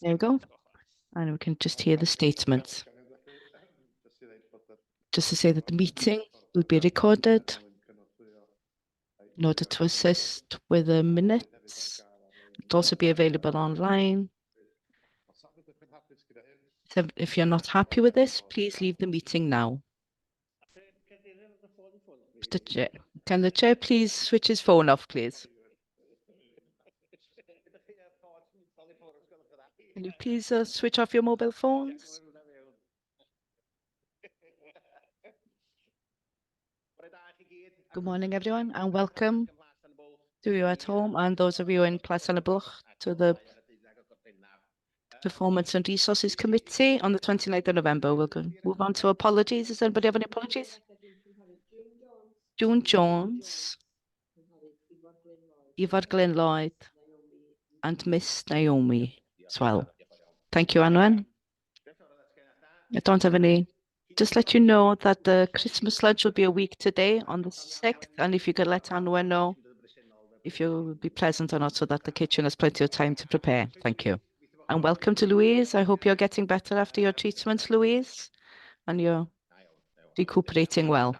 There we go. And we can just hear the statements. Just to say that the meeting will be recorded in order to assist with the minutes. It'll also be available online. So if you're not happy with this, please leave the meeting now. Mr. Chair, can the chair please switch his phone off, please? Can you please switch off your mobile phones? Good morning, everyone, and welcome to you at home and those of you in Plas to the Performance and Resources Committee on the 29th of November. We'll move on to apologies. Does anybody have any apologies? June Jones, Ivar Glyn Lloyd, and Miss Naomi as well. Thank you, Anwen. I don't have any. Just let you know that the Christmas lunch will be a week today on the 6th, and if you could let Anwen know if you'll be present or not, so that the kitchen has plenty of time to prepare. Thank you. And welcome to Louise. I hope you're getting better after your treatments, Louise, and you're recuperating well.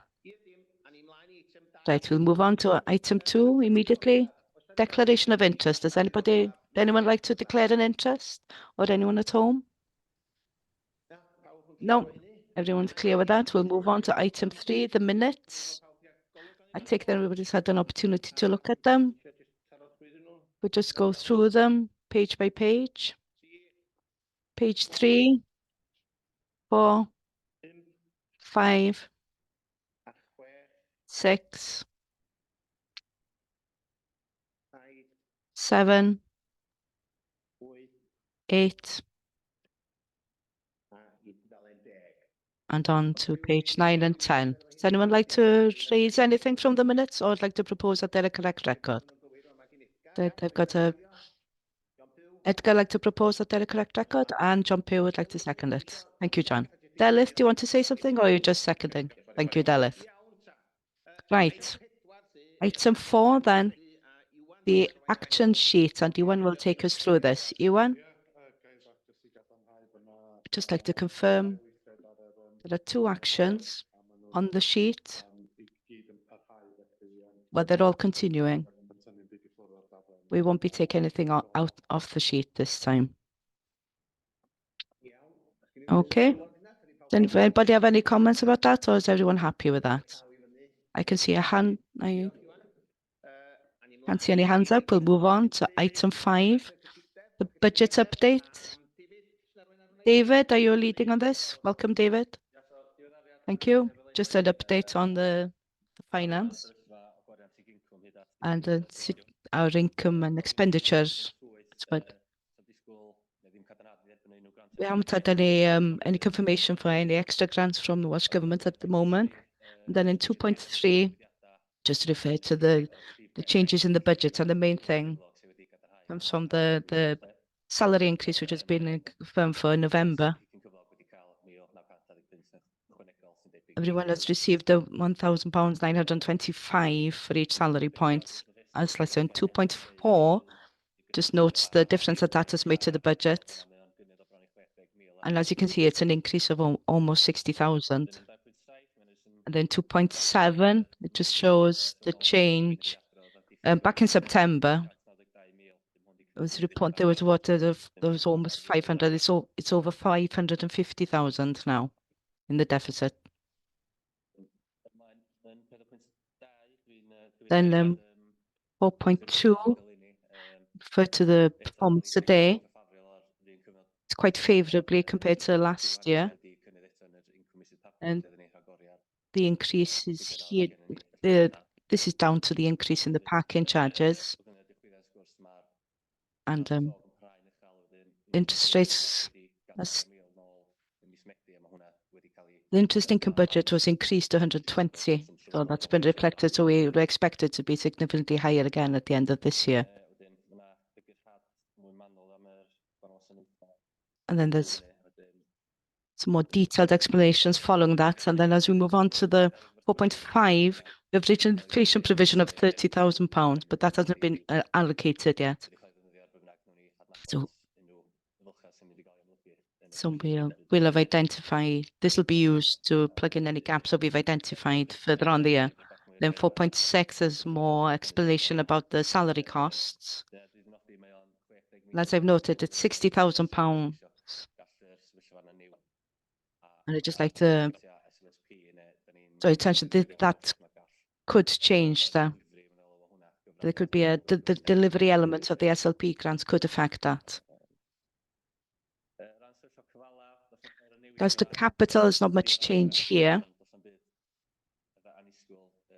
Right, we'll move on to item 2 immediately. Declaration of interest. Does anyone like to declare an interest, or anyone at home? No, everyone's clear with that. We'll move on to item 3, the minutes. I take that everybody's had an opportunity to look at them. We'll just go through them page by page. Page 3, 4, 5, 6, 7, 8, and on to page 9 and 10. Does anyone like to raise anything from the minutes, or like to propose that they're a correct record? They've got a... Edgar like to propose that they're a correct record, and John Pugh would like to second it. Thank you, John. Delith, do you want to say something, or are you just seconding? Thank you, Delith. Right. Item 4 then, the action sheet, and Iwan will take us through this. Iwan? I'd just like to confirm there are 2 actions on the sheet. Well, they're all continuing. We won't be taking anything out of the sheet this time. Okay. Does anybody have any comments about that, or is everyone happy with that? I can see a hand. I can't see any hands up. We'll move on to item 5, the budget update. David, are you leading on this? Welcome, David. Thank you. Just an update on the finance and our income and expenditures. We haven't had any confirmation for any extra grants from the Welsh Government at the moment. And then in 2.3, just refer to the changes in the budget, and the main thing comes from the salary increase, which has been confirmed for November. Everyone has received the £1,000 925 for each salary point. As lesson 2.4 just notes the difference that has made to the budget. And as you can see, it's an increase of almost 60,000. And then 2.7, it just shows the change. Back in September, it was reported there was almost 500. It's over 550,000 now in the deficit. Then 4.2, refer to the performance today. It's quite favorably compared to last year. And the increase is here. This is down to the increase in the parking charges. And interest rates. The interest income budget was increased to 120, so that's been reflected. So we expect it to be significantly higher again at the end of this year. And then there's some more detailed explanations following that. And then as we move on to the 4.5, we have reached an inflation provision of £30,000, but that hasn't been allocated yet. So So we'll have identified, this will be used to plug in any gaps that we've identified further on the year. Then 4.6 is more explanation about the salary costs. As I've noted, it's £60,000. And I'd just like to draw attention that that could change that. There could be the delivery element of the SLP grants could affect that. As to capital, there's not much change here.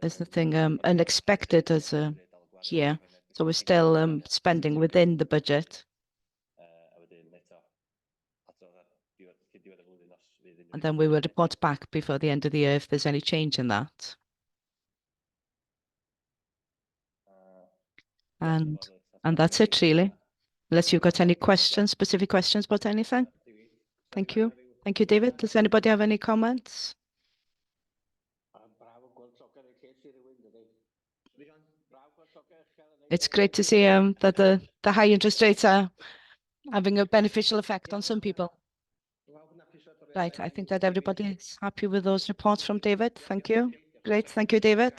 There's nothing unexpected as here. So we're still spending within the budget. And then we will report back before the end of the year if there's any change in that. And that's it really. Unless you've got any questions, specific questions about anything. Thank you. Thank you, David. Does anybody have any comments? It's great to see that the high interest rates are having a beneficial effect on some people. Right, I think that everybody is happy with those reports from David. Thank you. Great, thank you, David.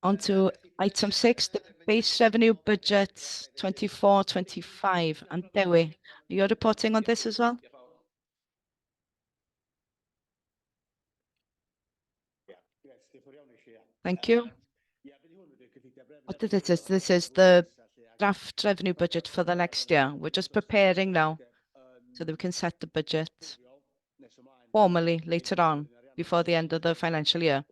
On to item 6, the base revenue budget 24-25. And Dewi, you're reporting on this as well? Thank you. What is this? This is the draft revenue budget for the next year. We're just preparing now so that we can set the budget formally later on before the end of the financial year.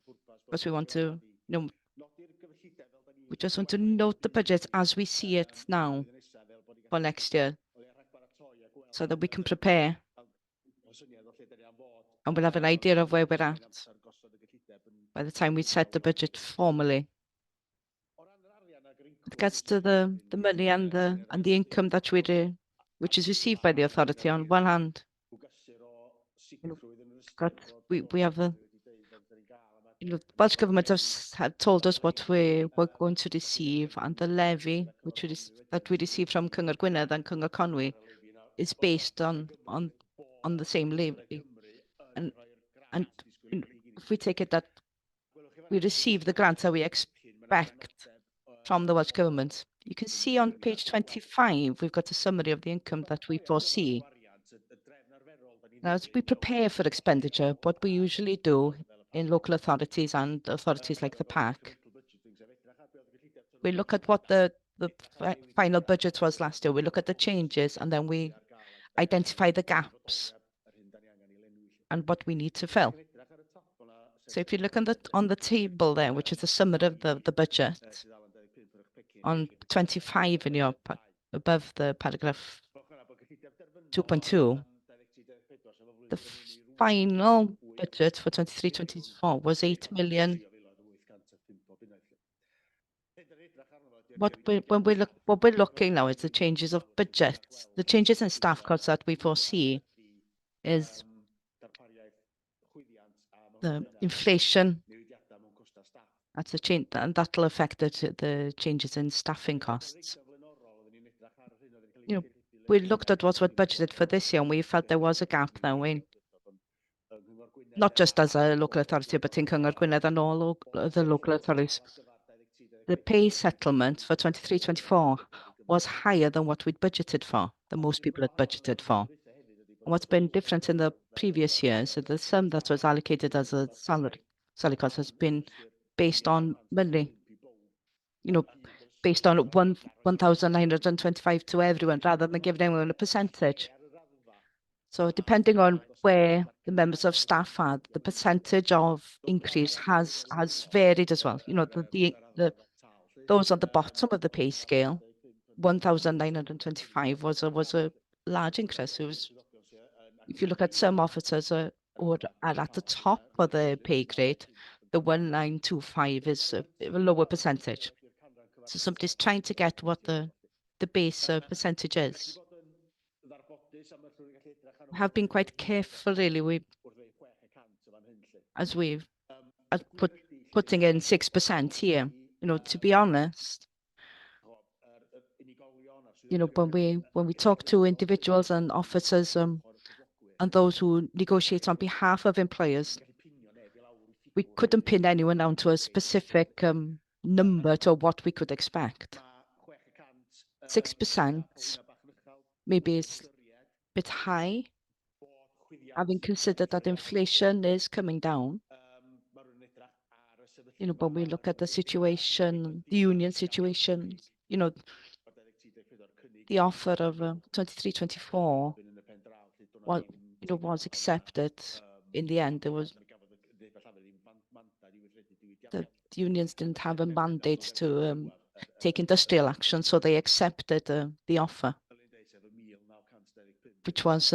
Because we want to, we just want to note the budget as we see it now for next year so that we can prepare and we'll have an idea of where we're at by the time we set the budget formally. It gets to the money and the income that which is received by the authority. On one hand, we have the Welsh government have told us what we're going to receive, and the levy that we receive from Cyngor Gwynedd and Cyngor Conwy is based on the same levy. And if we take it that we receive the grants that we expect from the Welsh Government, you can see on page 25, we've got a summary of the income that we foresee. Now, as we prepare for expenditure, what we usually do in local authorities and authorities like the PAC, we look at what the final budget was last year. We look at the changes and then we identify the gaps and what we need to fill. So if you look on the table there, which is the summary of the budget, on 25 in your above the paragraph 2.2, the final budget for 23-24 was 8 million. What we're looking now is the changes of budget. The changes in staff costs that we foresee is the inflation. That's a change, and that'll affect the changes in staffing costs. We looked at what's budgeted for this year, and we felt there was a gap there. Not just as a local authority, but in Cyngor Gwynedd and all the local authorities. The pay settlement for 23-24 was higher than what we'd budgeted for, than most people had budgeted for. And what's been different in the previous years, so the sum that was allocated as a salary cost has been based on money, based on 1,925 to everyone, rather than giving everyone a percentage. So depending on where the members of staff are, the percentage of increase has varied as well. Those at the bottom of the pay scale, 1,925 was a large increase. It was, if you look at some officers are at the top of the pay grade, the 1,925 is a lower percentage. So somebody's trying to get what the base percentage is. We have been quite careful, really. As we've putting in 6% here, to be honest, when we talk to individuals and officers and those who negotiate on behalf of employers, we couldn't pin anyone down to a specific number to what we could expect. 6% maybe is a bit high, having considered that inflation is coming down. When we look at the situation, the union situation, the offer of 23-24 was, was accepted. In the end, the unions didn't have a mandate to take industrial action, so they accepted the offer, which was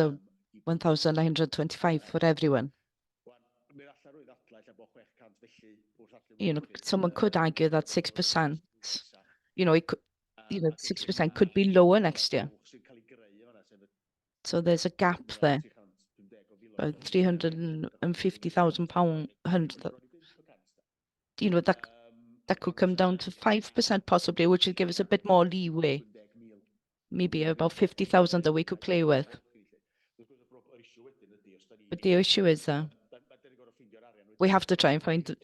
1,925 for everyone. Someone could argue that 6%, it could, 6% could be lower next year. So there's a gap there, about £350,000. That could come down to 5% possibly, which would give us a bit more leeway, maybe about 50,000 that we could play with. But the issue is we have to try and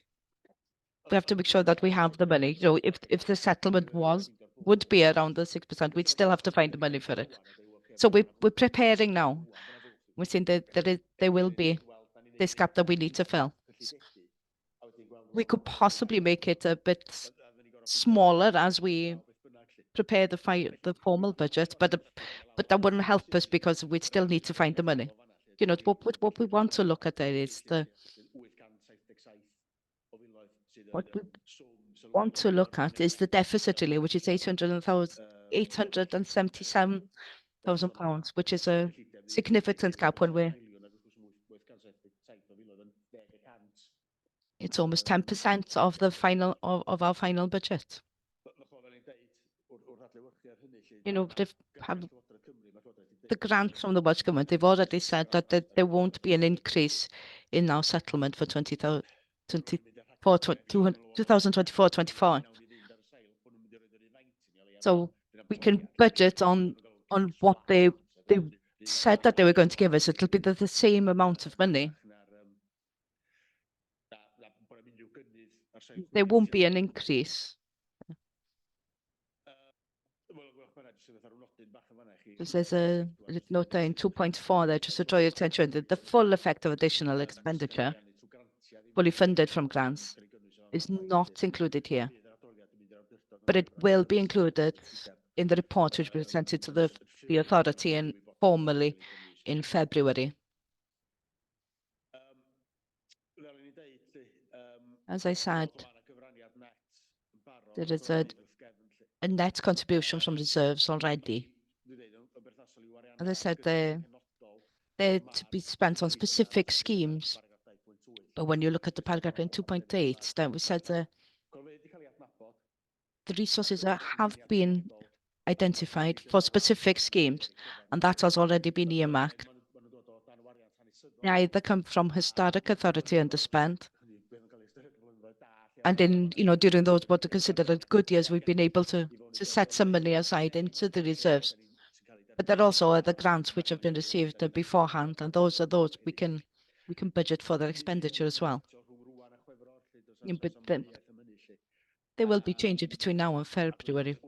we have to make sure that we have the money. If the settlement would be around the 6%, we'd still have to find the money for it. So we're preparing now. We're saying that there will be this gap that we need to fill. We could possibly make it a bit smaller as we prepare the formal budget, but that wouldn't help us because we'd still need to find the money. What we want to look at there is what we want to look at is the deficit really, which is £877,000, which is a significant gap when it's almost 10% of the final of our final budget. The grant from the Welsh Government, they've already said that there won't be an increase in our settlement for 2024-25. So we can budget on what they said that they were going to give us. It'll be the same amount of money. There won't be an increase. There's a note there in 2.4 there, just to draw your attention that the full effect of additional expenditure, fully funded from grants, is not included here. But it will be included in the report which we presented to the authority and formally in February. As I said, there is a net contribution from reserves already. As I said, they're to be spent on specific schemes. But when you look at the paragraph in 2.8, then we said the resources that have been identified for specific schemes, and that has already been earmarked. They either come from historic authority underspend, and during those what are considered good years, we've been able to set some money aside into the reserves. But there also are the grants which have been received beforehand, and those we can budget for their expenditure as well. But there will be changes between now and February.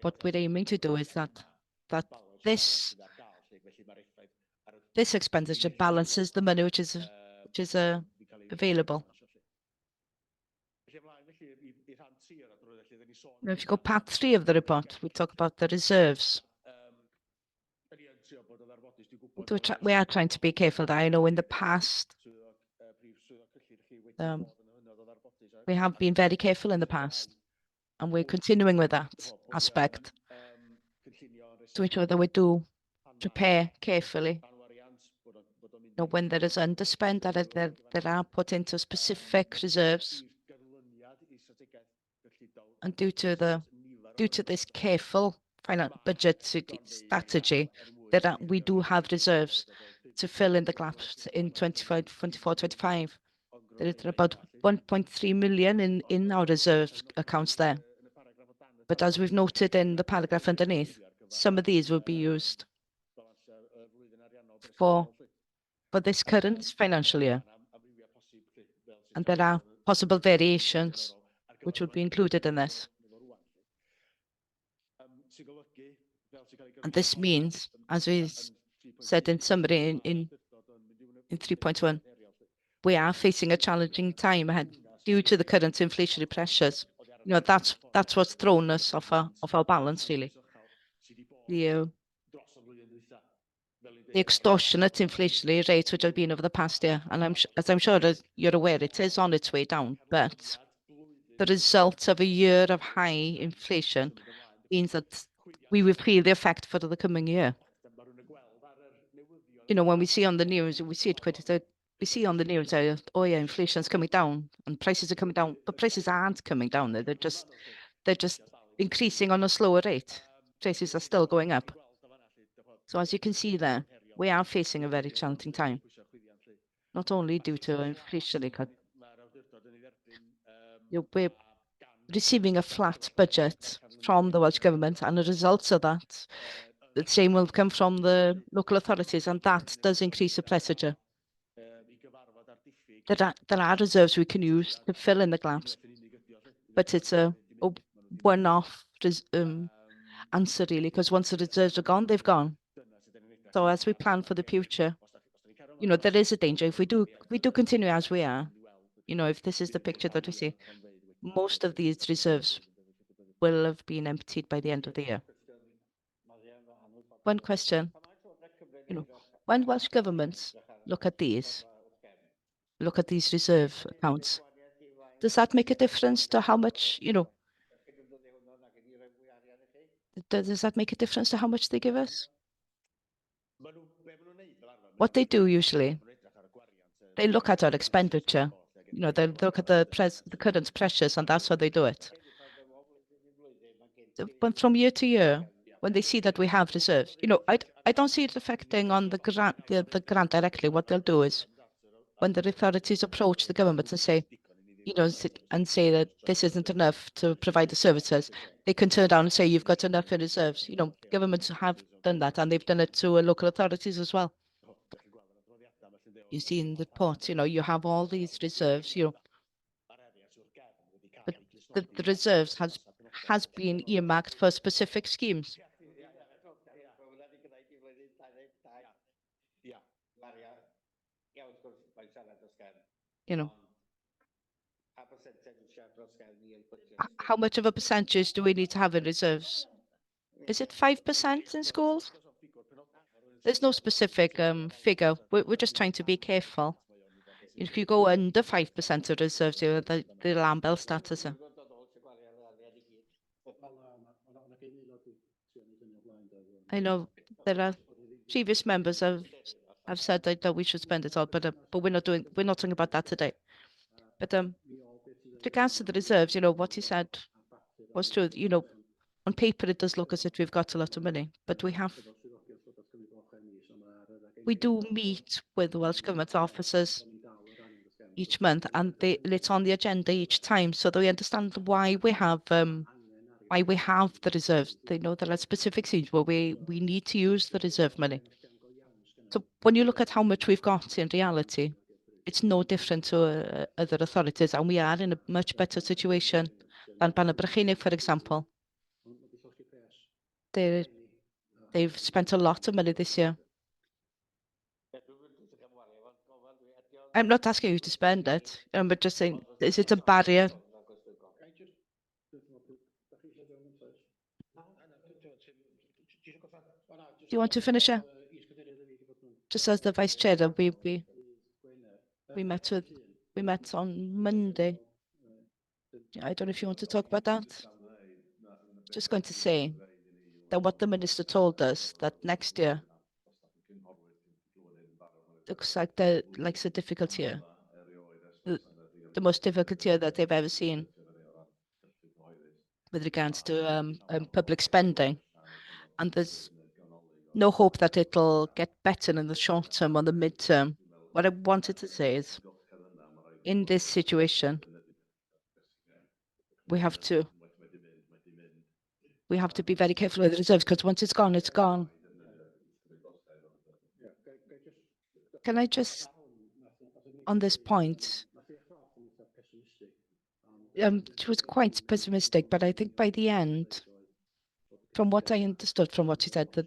What we're aiming to do is that this expenditure balances the money which is available. Now, if you go part 3 of the report, we talk about the reserves. We are trying to be careful. I know in the past, we have been very careful in the past, and we're continuing with that aspect to ensure that we do prepare carefully. When there is underspend, that are put into specific reserves, and due to this careful budget strategy, that we do have reserves to fill in the gaps in 24-25. There is about 1.3 million in our reserve accounts there. But as we've noted in the paragraph underneath, some of these will be used for this current financial year. And there are possible variations which would be included in this. And this means, as we said in summary in 3.1, we are facing a challenging time ahead due to the current inflationary pressures. That's what's thrown us off our balance, really. The extortionate inflationary rates which have been over the past year, and as I'm sure as you're aware, it is on its way down. But the result of a year of high inflation means that we will feel the effect for the coming year. When we see on the news, we see it quite a we see on the news, oh yeah, inflation's coming down and prices are coming down, but prices aren't coming down. They're just increasing on a slower rate. Prices are still going up. So as you can see there, we are facing a very challenging time, not only due to inflation, we're receiving a flat budget from the Welsh Government, and the results of that, the same will come from the local authorities, and that does increase the pressure. There are reserves we can use to fill in the gaps, but it's a one-off answer, really, because once the reserves are gone, they've gone. So as we plan for the future, there is a danger if we do continue as we are. If this is the picture that we see, most of these reserves will have been emptied by the end of the year. One question, when Welsh governments look at these reserve accounts, does that make a difference to how much, does that make a difference to how much they give us? What they do usually, they look at our expenditure. They look at the current pressures, and that's how they do it. But from year to year, when they see that we have reserves, I don't see it affecting on the grant directly. What they'll do is, when the authorities approach the government and say, say that this isn't enough to provide the services, they can turn down and say, you've got enough in reserves. Governments have done that, and they've done it to local authorities as well. You see in the report, you have all these reserves, but the reserves has been earmarked for specific schemes. How much of a percentage do we need to have in reserves? Is it 5% in schools? There's no specific figure. We're just trying to be careful. If you go under 5% of reserves, the alarm bell starts. I know there are previous members have said that we should spend it all, but we're not talking about that today. But with regards to the reserves, what you said was true. On paper it does look as if we've got a lot of money, but we do meet with the Welsh Government officers each month, and it's on the agenda each time, so they understand why we have the reserves. They know there are specific scenes where we need to use the reserve money. So when you look at how much we've got in reality, it's no different to other authorities, and we are in a much better situation than Brycheiniog, for example. They've spent a lot of money this year. I'm not asking you to spend it, but just saying, is it a barrier? Do you want to finish it? Just as the vice chair, we met on Monday. I don't know if you want to talk about that. Just going to say that what the minister told us, that next year looks like a difficult year, the most difficult year that they've ever seen with regards to public spending, and there's no hope that it'll get better in the short term or the mid-term. What I wanted to say is, in this situation, we have to We have to be very careful with the reserves because once it's gone, it's gone. Can I just, on this point, she was quite pessimistic, but I think by the end, from what I understood from what she said, that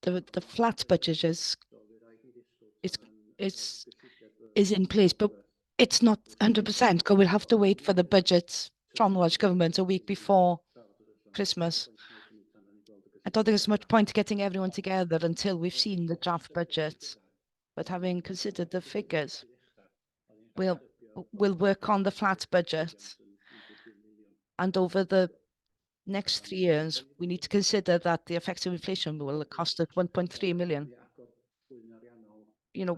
the flat budget is is is in place, but it's not 100%. Because we'll have to wait for the budget from the Welsh Government a week before Christmas. I don't think there's much point getting everyone together until we've seen the draft budget. But having considered the figures, we'll we'll work on the flat budget. And over the next 3 years, we need to consider that the effective inflation will cost us 1.3 million.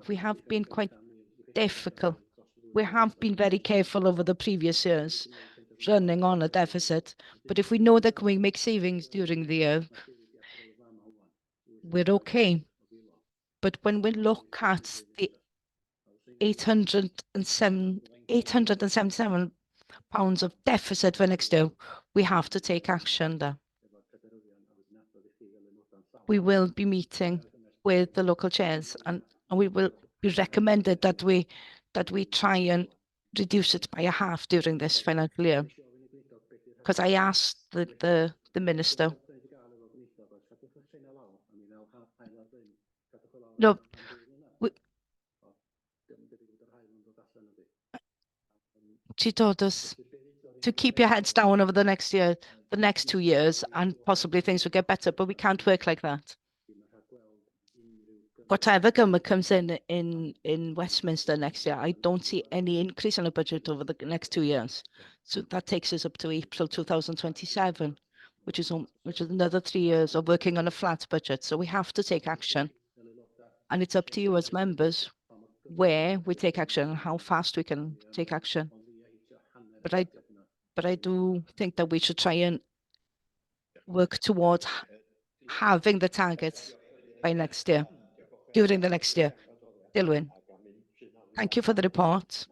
We have been quite difficult. We have been very careful over the previous years, running on a deficit. But if we know that we make savings during the year, we're okay. But when we look at the 877 pounds of deficit for next year, we have to take action there. We will be meeting with the local chairs, and we will be recommended that we try and reduce it by a half during this financial year. Because I asked the minister. No, she told us to keep your heads down over the next year, the next 2 years, and possibly things will get better, but we can't work like that. Whatever government comes in Westminster next year, I don't see any increase in the budget over the next 2 years. So that takes us up to April 2027, which is another 3 years of working on a flat budget. So we have to take action. And it's up to you as members where we take action and how fast we can take action. But I do think that we should try and work towards having the targets by next year, during the next year. Dilwyn, thank you for the report.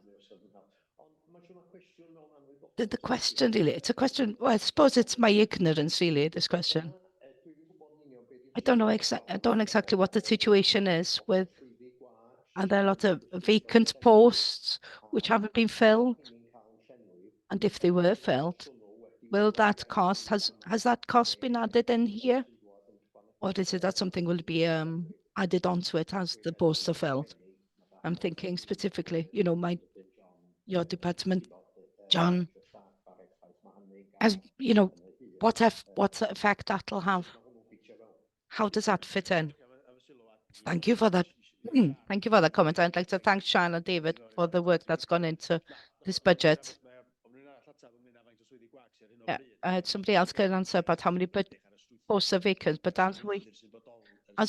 The question really, it's a question, well, I suppose it's my ignorance really, this question. I don't know exactly what the situation is with, are there a lot of vacant posts which haven't been filled? And if they were filled, will that cost, has that cost been added in here? Or is it that something will be added onto it as the posts are filled? I'm thinking specifically, your department, John, as what effect that'll have? How does that fit in? Thank you for that. Thank you for that comment. I'd like to thank Sean and David for the work that's gone into this budget. Yeah, I had somebody else can answer about how many posts are vacant, but as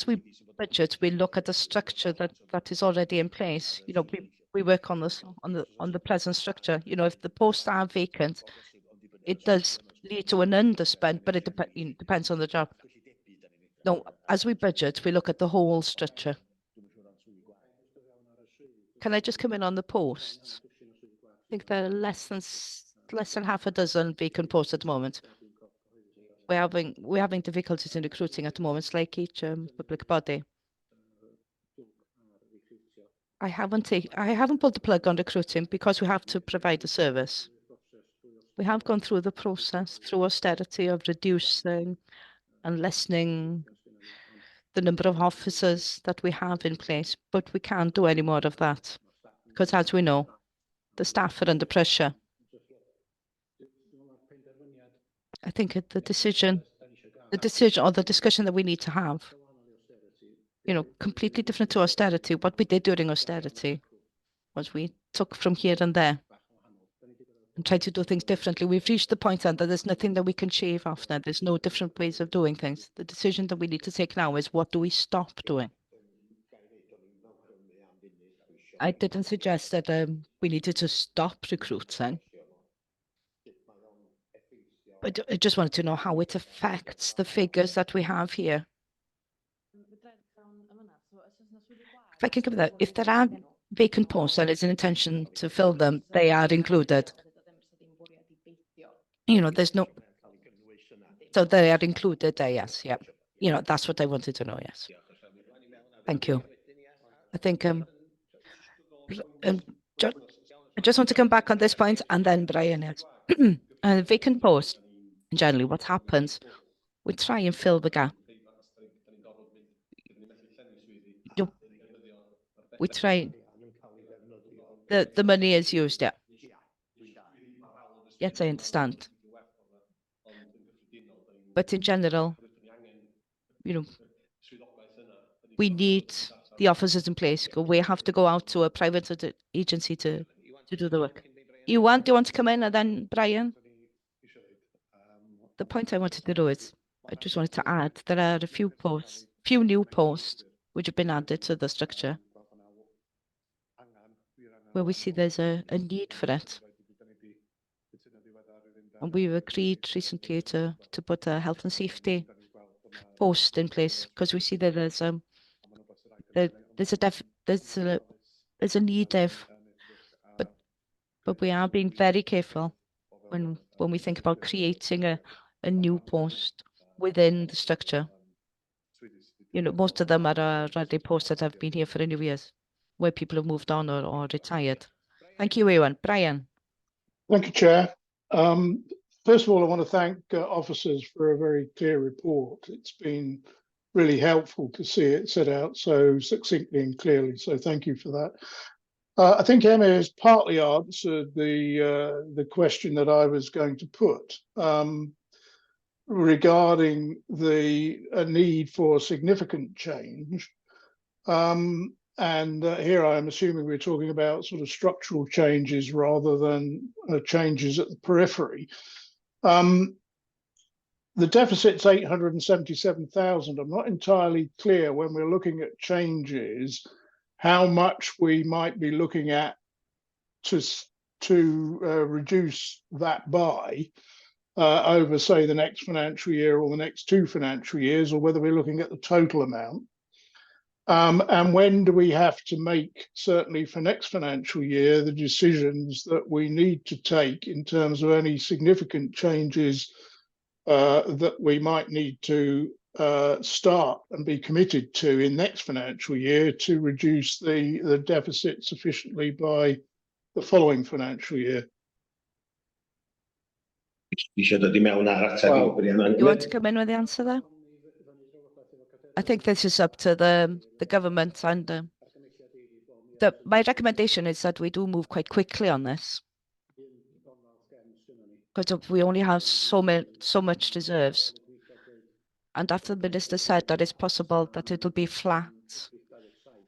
we budget, we look at the structure that is already in place. We work on this on the present structure. If the posts are vacant, it does lead to an underspend, but it depends on the job. No, as we budget, we look at the whole structure. Can I just come in on the posts? I think there are less than half a dozen vacant posts at the moment. We're having difficulties in recruiting at the moment. It's like each public body. I haven't pulled the plug on recruiting because we have to provide a service. We have gone through the process through austerity of reducing and lessening the number of officers that we have in place, but we can't do any more of that because, as we know, the staff are under pressure. I think the decision or the discussion that we need to have, completely different to austerity. What we did during austerity was we took from here and there and tried to do things differently. We've reached the point that there's nothing that we can shave off now. There's no different ways of doing things. The decision that we need to take now is, what do we stop doing? I didn't suggest that we needed to stop recruiting, but I just wanted to know how it affects the figures that we have here. If I can give that, if there are vacant posts and there's an intention to fill them, they are included. There's no, So they are included there, yes, yeah. That's what I wanted to know, yes. Thank you. I think um, I just want to come back on this point, and then Brian, yes. Vacant post, generally, what happens, we try and fill the gap. We try, the money is used, yeah. Yes, I understand. But in general, we need the officers in place. We have to go out to a private agency to do the work. Do you want to come in, and then Brian? The point I wanted to do is, I just wanted to add, there are a few new posts which have been added to the structure where we see there's a need for it. And we've agreed recently to put a health and safety post in place because we see that there's a need there, but we are being very careful when we think about creating a new post within the structure. Most of them are already posts that have been here for a few years, where people have moved on or retired. Thank you, everyone. Brian. Thank you, Chair. First of all, I want to thank officers for a very clear report. It's been really helpful to see it set out so succinctly and clearly. So thank you for that. I think Emma has partly answered the question that I was going to put regarding the need for significant change. And here I am assuming we're talking about sort of structural changes rather than changes at the periphery. The deficit's 877,000. I'm not entirely clear when we're looking at changes how much we might be looking at to reduce that by over, say, the next financial year or the next 2 financial years, or whether we're looking at the total amount. And when do we have to make, certainly for next financial year, the decisions that we need to take in terms of any significant changes that we might need to start and be committed to in next financial year to reduce the deficit sufficiently by the following financial year? You want to come in with the answer there? I think this is up to the government, and my recommendation is that we do move quite quickly on this, because we only have so much reserves. And after the minister said that it's possible that it'll be flat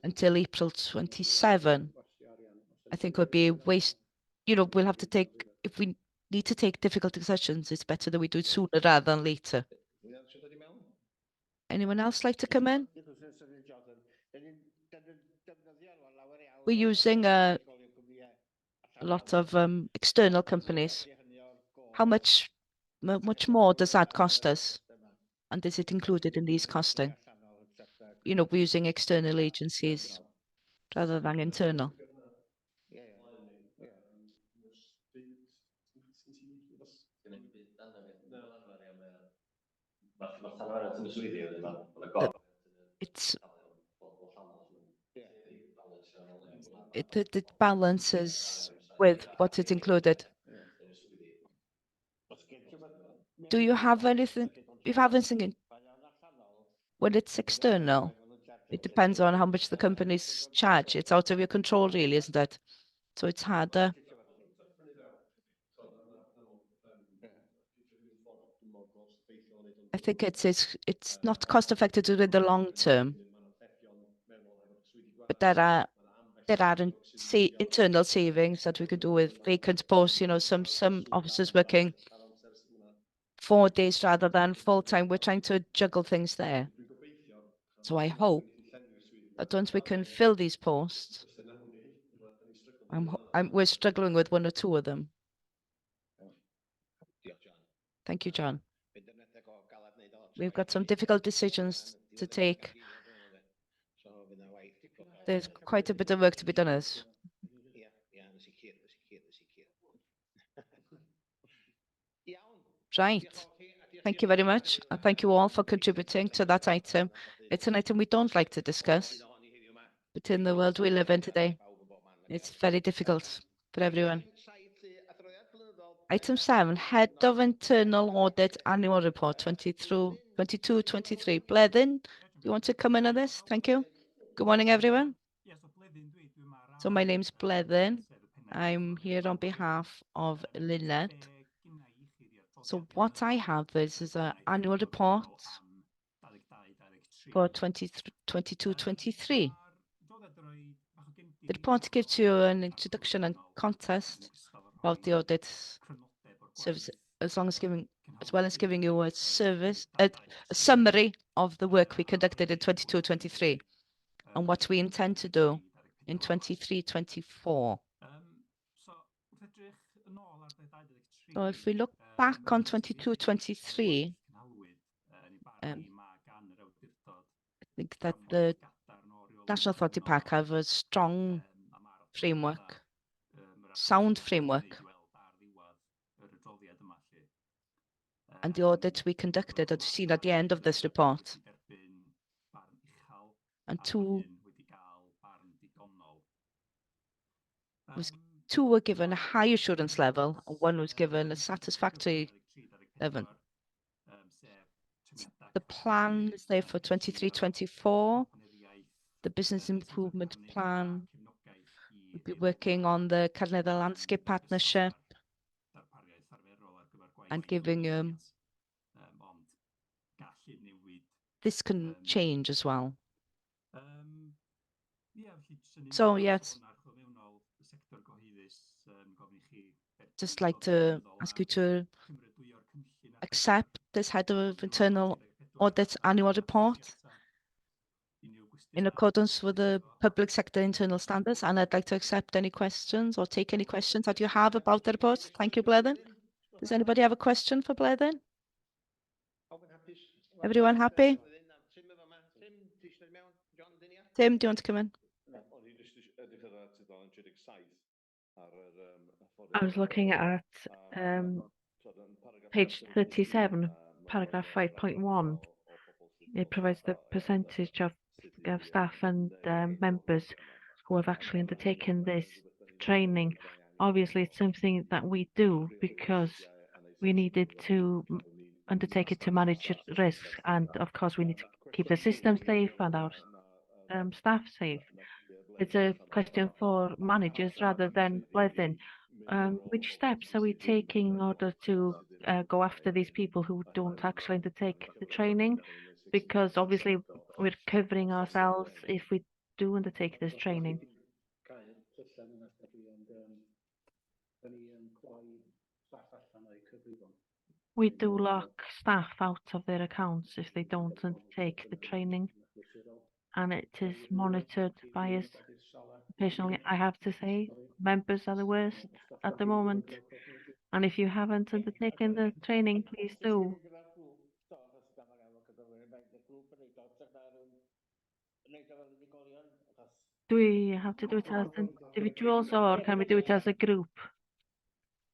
until April 27, I think would be a waste. We'll have to take, if we need to take difficult decisions, it's better that we do it sooner rather than later. Anyone else like to come in? We're using a lot of external companies. How much more does that cost us? And is it included in these costing? We're using external agencies rather than internal. It balances with what is included. Do you have anything? If you have anything when it's external, it depends on how much the companies charge. It's out of your control, really, isn't it? So it's harder. I think it's not cost effective to do it in the long term, but there are internal savings that we could do with vacant posts. Some officers working 4 days rather than full time. We're trying to juggle things there. So I hope that once we can fill these posts, we're struggling with 1 or 2 of them. Thank you, John. We've got some difficult decisions to take. There's quite a bit of work to be done on this. Right. Thank you very much. And thank you all for contributing to that item. It's an item we don't like to discuss, but in the world we live in today, it's very difficult for everyone. Item 7, Head of Internal Audit Annual Report 22-23. Bleddyn, do you want to come in on this? Thank you. Good morning, everyone. So my name's Bleddyn. I'm here on behalf of Lynette. So what I have is an annual report for 22-23. The report gives you an introduction and context about the audit service, as well as giving you a summary of the work we conducted in 22-23 and what we intend to do in 23-24. So if we look back on 22-23, I think that the National Authority Pack have a strong framework, sound framework. And the audit we conducted are seen at the end of this report. And two were given a high assurance level, and one was given a satisfactory level. The plan is there for 23-24. The business improvement plan will be working on the Carneddau Landscape Partnership and giving this can change as well. So yes, just like to ask you to accept this Head of Internal Audit Annual Report in accordance with the public sector internal standards, and I'd like to accept any questions or take any questions that you have about the report. Thank you, Bleddyn. Does anybody have a question for Bleddyn? Everyone happy? Tim, do you want to come in? I was looking at page 37, paragraph 5.1. It provides the percentage of staff and members who have actually undertaken this training. Obviously, it's something that we do because we needed to undertake it to manage risks. And of course, we need to keep the system safe and our staff safe. It's a question for managers rather than Bleddyn. Which steps are we taking in order to go after these people who don't actually undertake the training? Because obviously we're covering ourselves if we do undertake this training. We do lock staff out of their accounts if they don't undertake the training, and it is monitored by us. Occasionally, I have to say, members are the worst at the moment. And if you haven't undertaken the training, please do. Do we have to do it as individuals or can we do it as a group?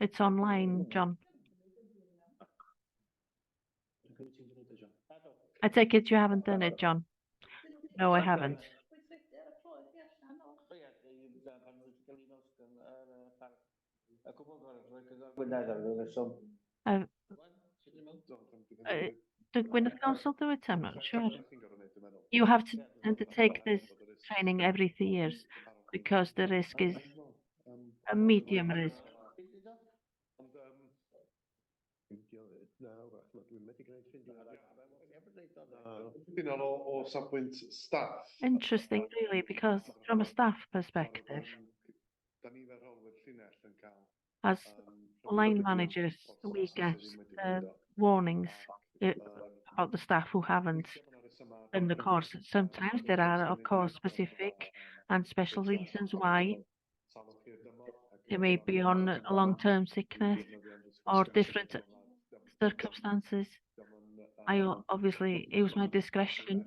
It's online, John. I take it you haven't done it, John. No, I haven't. Did Gwynedd Council do it? I'm not sure. You have to undertake this training every 3 years because the risk is a medium risk. Interesting, really, because from a staff perspective, as line managers, we get warnings about the staff who haven't done the course. Sometimes there are, of course, specific and special reasons why. It may be on a long-term sickness or different circumstances. I obviously use my discretion,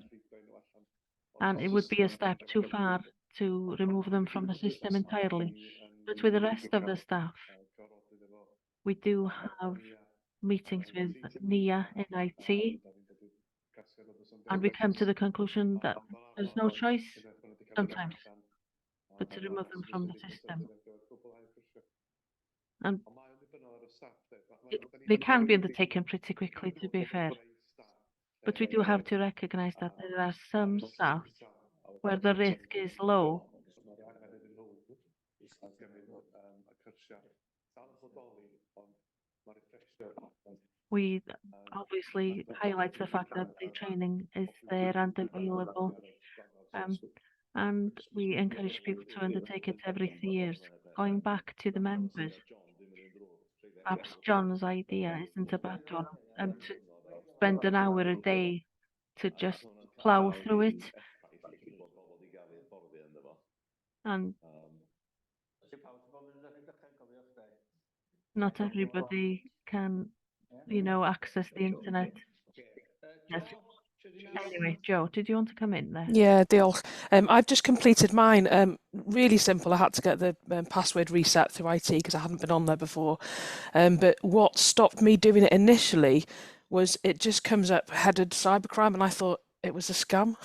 and it would be a step too far to remove them from the system entirely. But with the rest of the staff, we do have meetings with NIA in IT, and we come to the conclusion that there's no choice sometimes but to remove them from the system. And they can be undertaken pretty quickly, to be fair. But we do have to recognize that there are some staff where the risk is low. We obviously highlight the fact that the training is there and available. And we encourage people to undertake it every 3 years. Going back to the members, perhaps John's idea isn't a bad one, to spend an hour a day to just plow through it. And not everybody can, access the internet. Yes. Anyway, Joe, did you want to come in there? Yeah, diolch. I've just completed mine. Really simple. I had to get the password reset through IT because I hadn't been on there before. But what stopped me doing it initially was it just comes up headed cybercrime, and I thought it was a scam,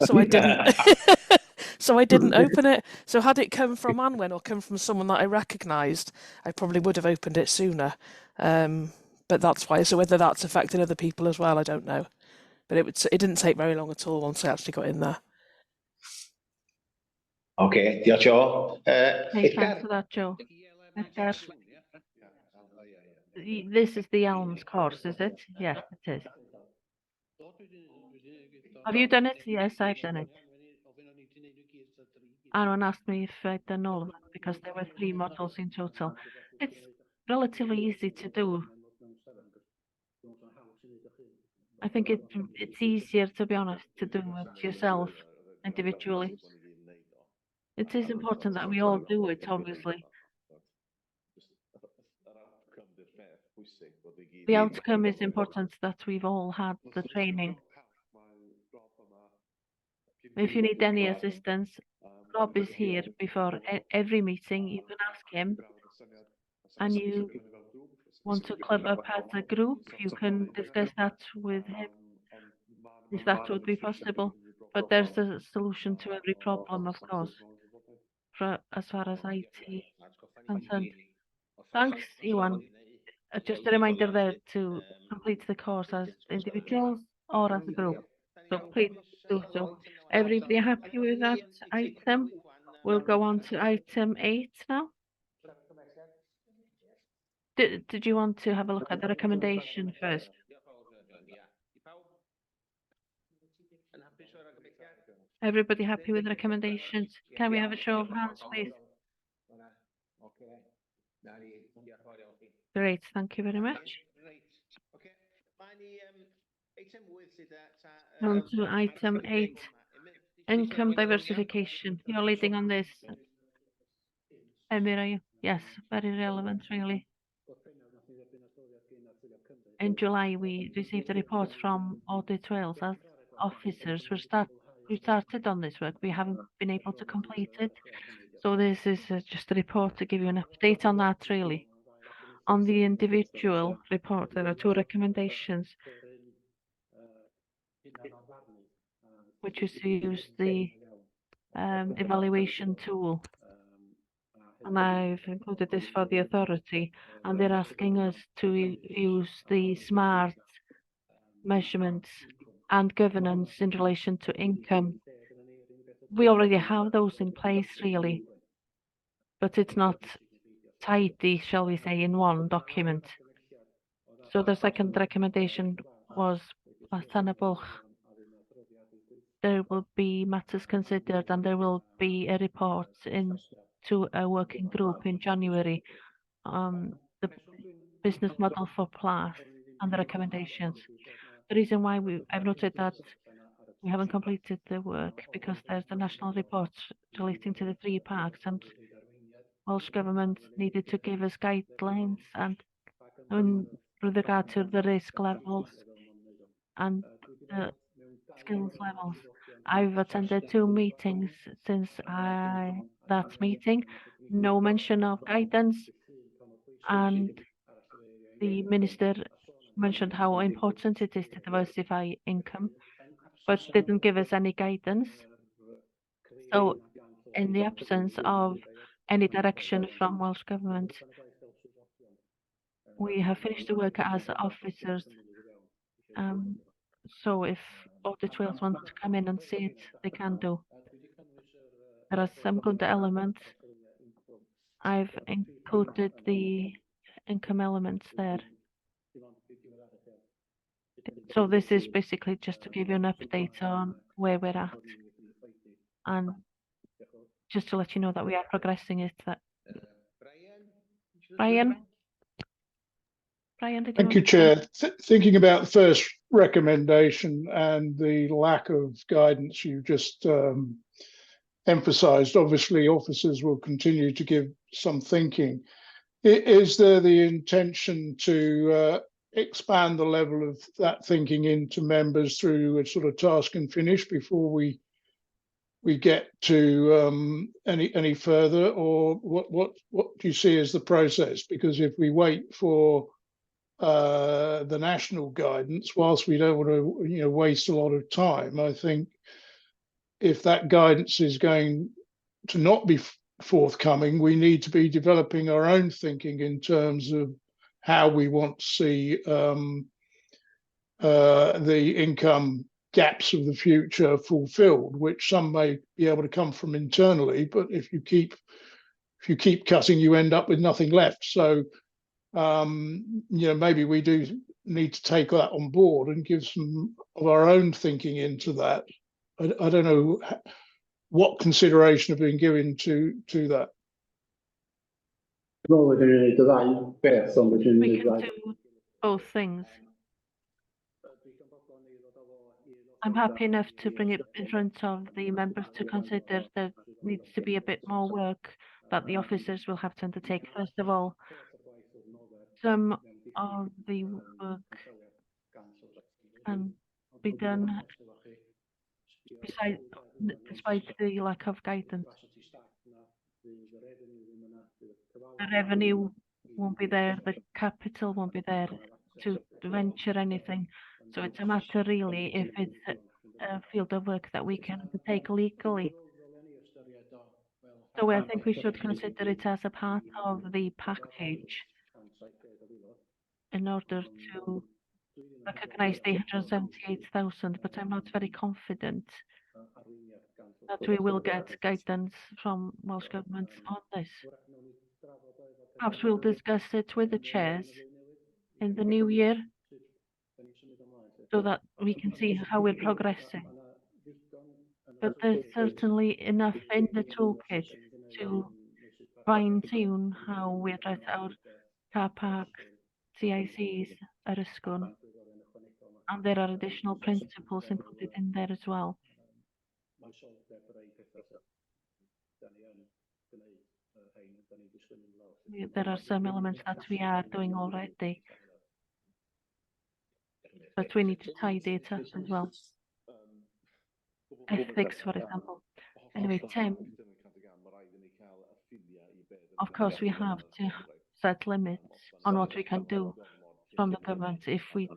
so I didn't. So I didn't open it. So had it come from Anwen or come from someone that I recognised, I probably would have opened it sooner. But that's why. So whether that's affecting other people as well, I don't know. But it didn't take very long at all once I actually got in there. Okay, diolch Joe. Hey, thanks for that, Joe. Edgar, this is the Elms course, is it? Yes, it is. Have you done it? Yes, I've done it. Aaron asked me if I'd done all of them because there were 3 modules in total. It's relatively easy to do. I think it's easier, to be honest, to do it yourself individually. It is important that we all do it, obviously. The outcome is important that we've all had the training. If you need any assistance, Rob is here before every meeting. You can ask him. And you want to club up as a group, you can discuss that with him, if that would be possible. But there's a solution to every problem, of course, as far as IT concerned. Thanks, Iwan. Just a reminder there to complete the course as individuals or as a group. So please do so. Everybody happy with that item? We'll go on to item 8 now. Did you want to have a look at the recommendation first? Everybody happy with recommendations? Can we have a show of hands, please? Great, thank you very much. On to item 8, income diversification. You're leading on this, Emira. Yes, very relevant, really. In July, we received a report from Audit Wales as officers. We started on this work. We haven't been able to complete it. So this is just a report to give you an update on that, really. On the individual report, there are 2 recommendations, which is to use the evaluation tool. And I've included this for the authority, and they're asking us to use the SMART measurements and governance in relation to income. We already have those in place, really, but it's not tidy, shall we say, in one document. So the second recommendation was Llanfairpwll. There will be matters considered, and there will be a report to a working group in January on the business model for PLAS and the recommendations. The reason why I've noted that we haven't completed the work because there's the national report relating to the 3 parks, and Welsh Government needed to give us guidelines and with regard to the risk levels and the skills levels. I've attended 2 meetings since that meeting, no mention of guidance, and the minister mentioned how important it is to diversify income, but didn't give us any guidance. So in the absence of any direction from Welsh Government, we have finished the work as officers. So if Audit Wales wants to come in and see it, they can do. There are some good elements. I've included the income elements there. So this is basically just to give you an update on where we're at, and just to let you know that we are progressing it. Brian, did you Thank want you, to say? Chair. Thinking about the first recommendation and the lack of guidance you just emphasised, obviously officers will continue to give some thinking. Is there the intention to expand the level of that thinking into members through a sort of task and finish before we get to any further, or what do you see as the process? Because if we wait for the national guidance, whilst we don't want to waste a lot of time, I think if that guidance is going to not be forthcoming, we need to be developing our own thinking in terms of how we want to see the income gaps of the future fulfilled, which some may be able to come from internally, but if you keep cutting, you end up with nothing left. So maybe we do need to take that on board and give some of our own thinking into that. I don't know what consideration have been given to that. We can do both things. I'm happy enough to bring it in front of the members to consider. There needs to be a bit more work that the officers will have to undertake. First of all, some of the work can be done despite the lack of guidance. The revenue won't be there, the capital won't be there to venture anything. So it's a matter really if it's a field of work that we can undertake legally. So I think we should consider it as a part of the package in order to recognise the 178,000, but I'm not very confident that we will get guidance from Welsh Government on this. Perhaps we'll discuss it with the chairs in the new year so that we can see how we're progressing. But there's certainly enough in the toolkit to fine-tune how we address our car parks, CICs, Erysgon, and there are additional principles included in there as well. There are some elements that we are doing already, but we need to tidy it up as well. Ethics, for example. Anyway, Tim, of course we have to set limits on what we can do from the government. If we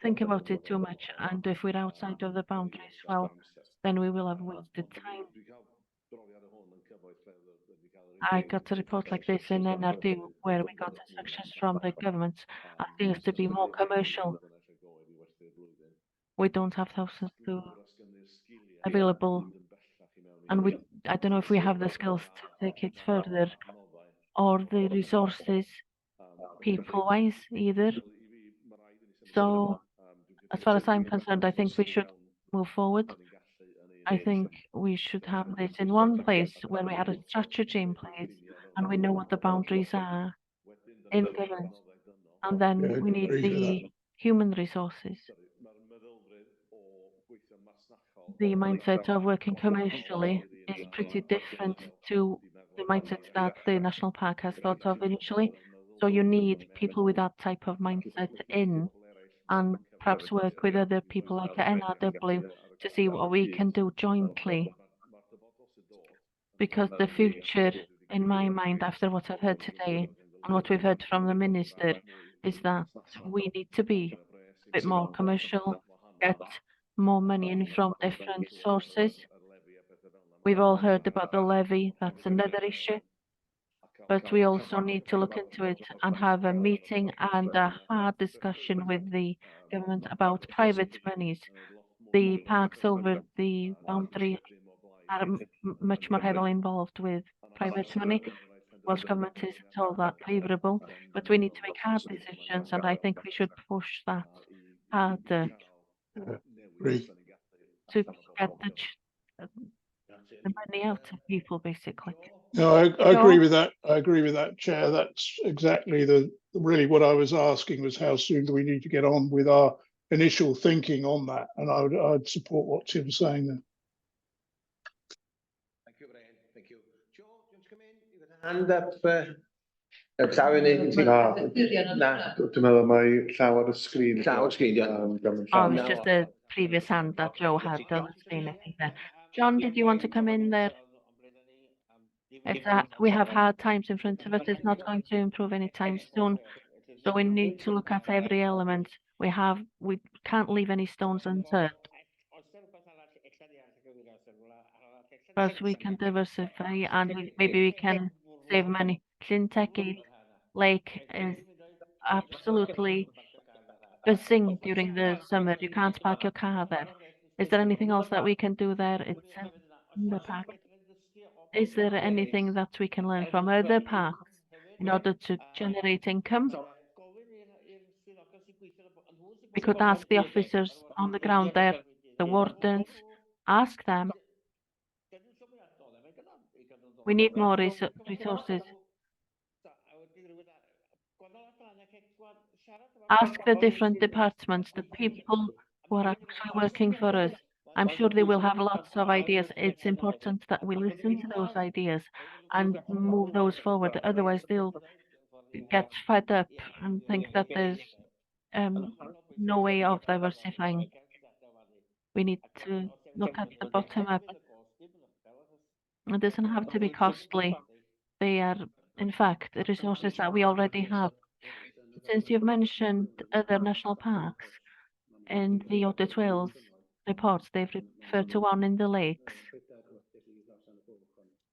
think about it too much and if we're outside of the boundaries, well, then we will have wasted time. I got a report like this in NRD where we got instructions from the government asking us to be more commercial. We don't have thousands available, and I don't know if we have the skills to take it further or the resources people-wise either. So as far as I'm concerned, I think we should move forward. I think we should have this in one place where we had a strategy in place and we know what the boundaries are in governance. And then we need the human resources. The mindset of working commercially is pretty different to the mindset that the National Park has thought of initially. So you need people with that type of mindset in, and perhaps work with other people like NRW to see what we can do jointly. Because the future, in my mind, after what I've heard today, And what we've heard from the minister is that we need to be a bit more commercial, get more money in from different sources. We've all heard about the levy, that's another issue. But we also need to look into it and have a meeting and a hard discussion with the government about private monies. The parks over the boundary are much more heavily involved with private money. Welsh government isn't all that favourable, but we need to make hard decisions, and I think we should push that harder Agree. to get the money out of people, basically. No, I agree Sure. with that. I agree with that, Chair. That's exactly really what I was asking, was how soon do we need to get on with our initial thinking on that? And I'd support what Tim's saying there. Thank you, Brian. Thank you. Joe, do you want to come in? You got a hand up? Llaw neu... Na. Dwi'n meddwl mai llaw ar y sgrin. Llaw ar y sgrin, ie. Oh, it was just the previous hand that Joe had on the screen, I think there. John, did you want to come in there? If that, we have hard times in front of us, it's not going to improve anytime soon. So we need to look at every element. We can't leave any stones unturned. Because we can diversify and maybe we can save money. Llyn Lake is absolutely buzzing during the summer. You can't park your car there. Is there anything else that we can do there? It's in the park. Is there anything that we can learn from other parks in order to generate income? We could ask the officers on the ground there, the wardens, ask them. We need more resources. Ask the different departments, the people who are actually working for us. I'm sure they will have lots of ideas. It's important that we listen to those ideas and move those forward. Otherwise, they'll get fed up and think that there's no way of diversifying. We need to look at the bottom up. It doesn't have to be costly. They are, in fact, the resources that we already have. Since you've mentioned other national parks, in the Audit Wales reports, they've referred to one in the lakes,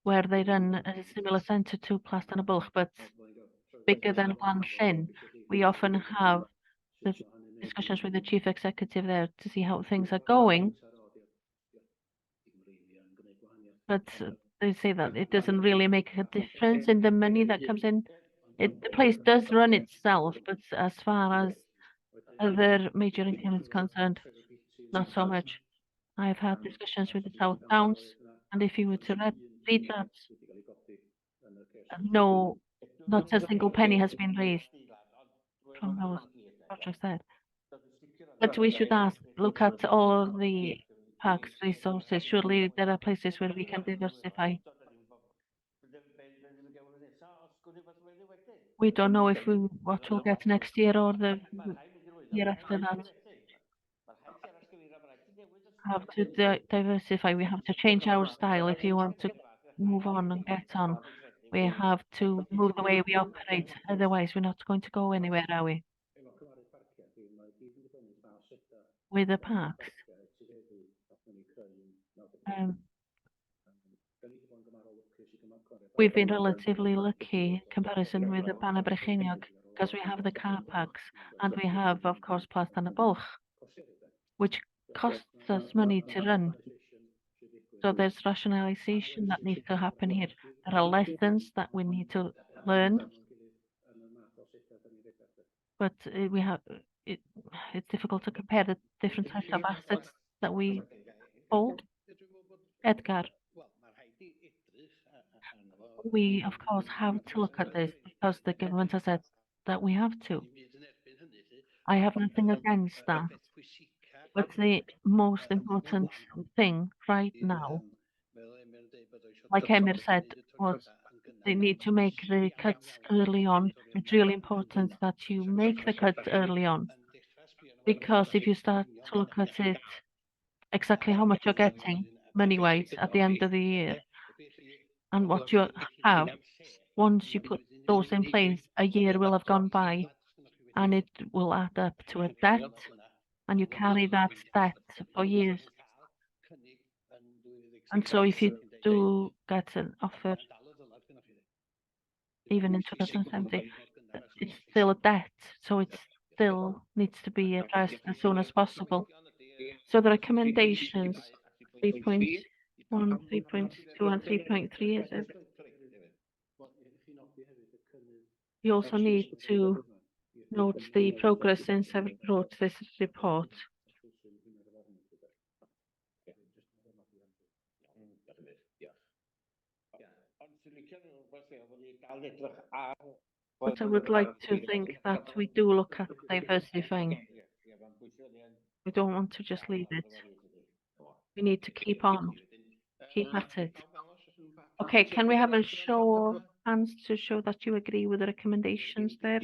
where they run a similar centre to Plastan but bigger than Glan Llyn. We often have the discussions with the chief executive there to see how things are going. But they say that it doesn't really make a difference in the money that comes in. The place does run itself, but as far as other major income is concerned, not so much. I've had discussions with the South Downs, and if you were to read that, no, not a single penny has been raised from those projects there. But we should look at all of the parks resources. Surely there are places where we can diversify. We don't know what we'll get next year or the year after that. Have to diversify. We have to change our style if you want to move on and get on. We have to move the way we operate. Otherwise, we're not going to go anywhere, are we? With the parks. We've been relatively lucky in comparison with the Bana Brycheiniog because we have the car parks and we have, of course, Plastan which costs us money to run. So there's rationalization that needs to happen here. There are lessons that we need to learn. But it's difficult to compare the different types of assets that we hold. Edgar. We, of course, have to look at this because the government has said that we have to. I have nothing against that. But the most important thing right now, like Emir said, was they need to make the cuts early on. It's really important that you make the cuts early on. Because if you start to look at it, exactly how much you're getting money-wise at the end of the year, and what you have, once you put those in place, a year will have gone by and it will add up to a debt, and you carry that debt for years. And so if you do get an offer, even in 2070, it's still a debt, so it still needs to be addressed as soon as possible. So the recommendations, 3.1, 3.2, and 3.3 is it? You also need to note the progress since I wrote this report. But I would like to think that we do look at diversifying. We don't want to just leave it. We need to keep on, keep at it. Okay, can we have a show of hands to show that you agree with the recommendations there?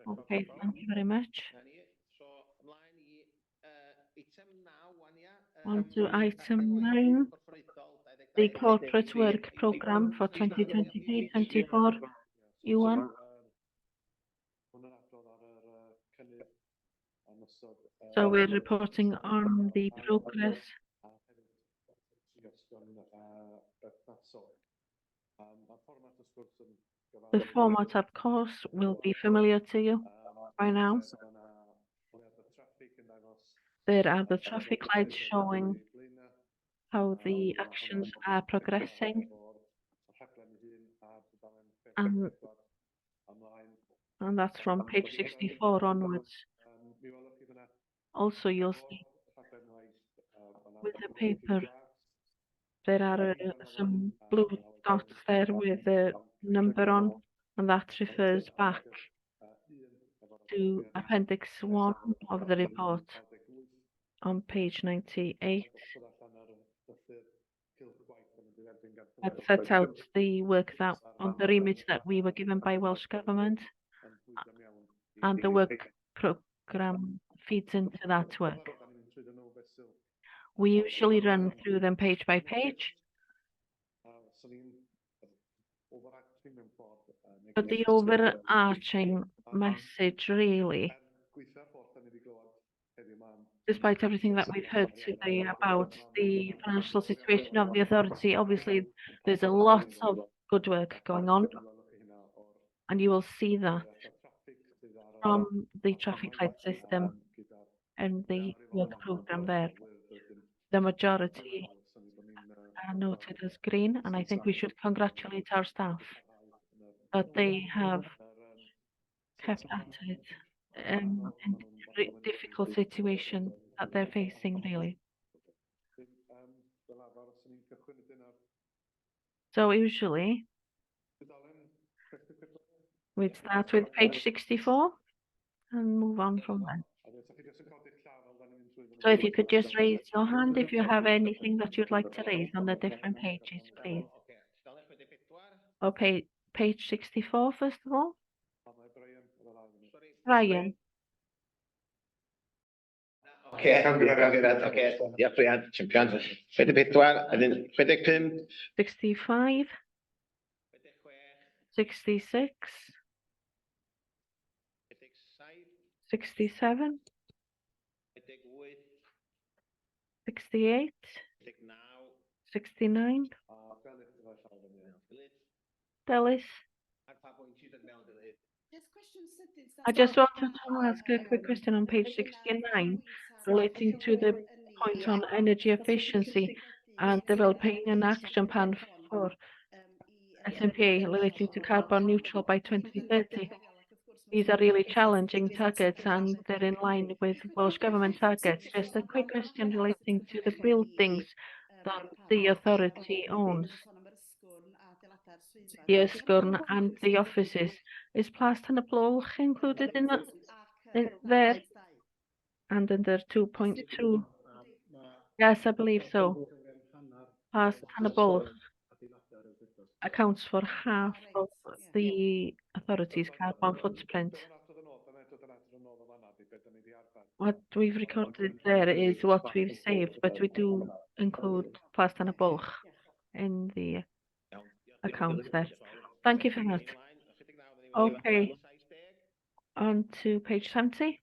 Okay, thank you very much. On to item 9, the corporate work programme for 2023-24. Iwan? So we're reporting on the progress. The format, of course, will be familiar to you by now. There are the traffic lights showing how the actions are progressing. And that's from page 64 onwards. Also, you'll see with the paper, there are some blue dots there with a number on, and that refers back to Appendix 1 of the report on page 98. That sets out the work that on the remit that we were given by Welsh Government, and the work programme feeds into that work. We usually run through them page by page, but the overarching message really, despite everything that we've heard today about the financial situation of the authority, obviously there's a lot of good work going on, and you will see that from the traffic light system and the work programme there. The majority are noted as green, and I think we should congratulate our staff that they have kept at it in difficult situation that they're facing, really. So usually we'd start with page 64 and move on from there. So if you could just raise your hand if you have anything that you'd like to raise on the different pages, please. Okay, page 64 first of all. Ryan. Okay, yeah, Brian, champion. 24, and then 25. 65. 66. 67. 68. 69. Dallas. I just wanted to ask a quick question on page 69 relating to the point on energy efficiency and developing an action plan for SMPA relating to carbon neutral by 2030. These are really challenging targets and they're in line with Welsh Government targets. Just a quick question relating to the buildings that the authority owns. The ysgwrn and the offices. Is Plas Tan y Blwch included in there? And under 2.2. Yes, I believe so. Plas Tan y Blwch accounts for half of the authority's carbon footprint. What we've recorded there is what we've saved, but we do include Plas Tan y Blwch in the account there. Thank you for that. Okay. On to page 70.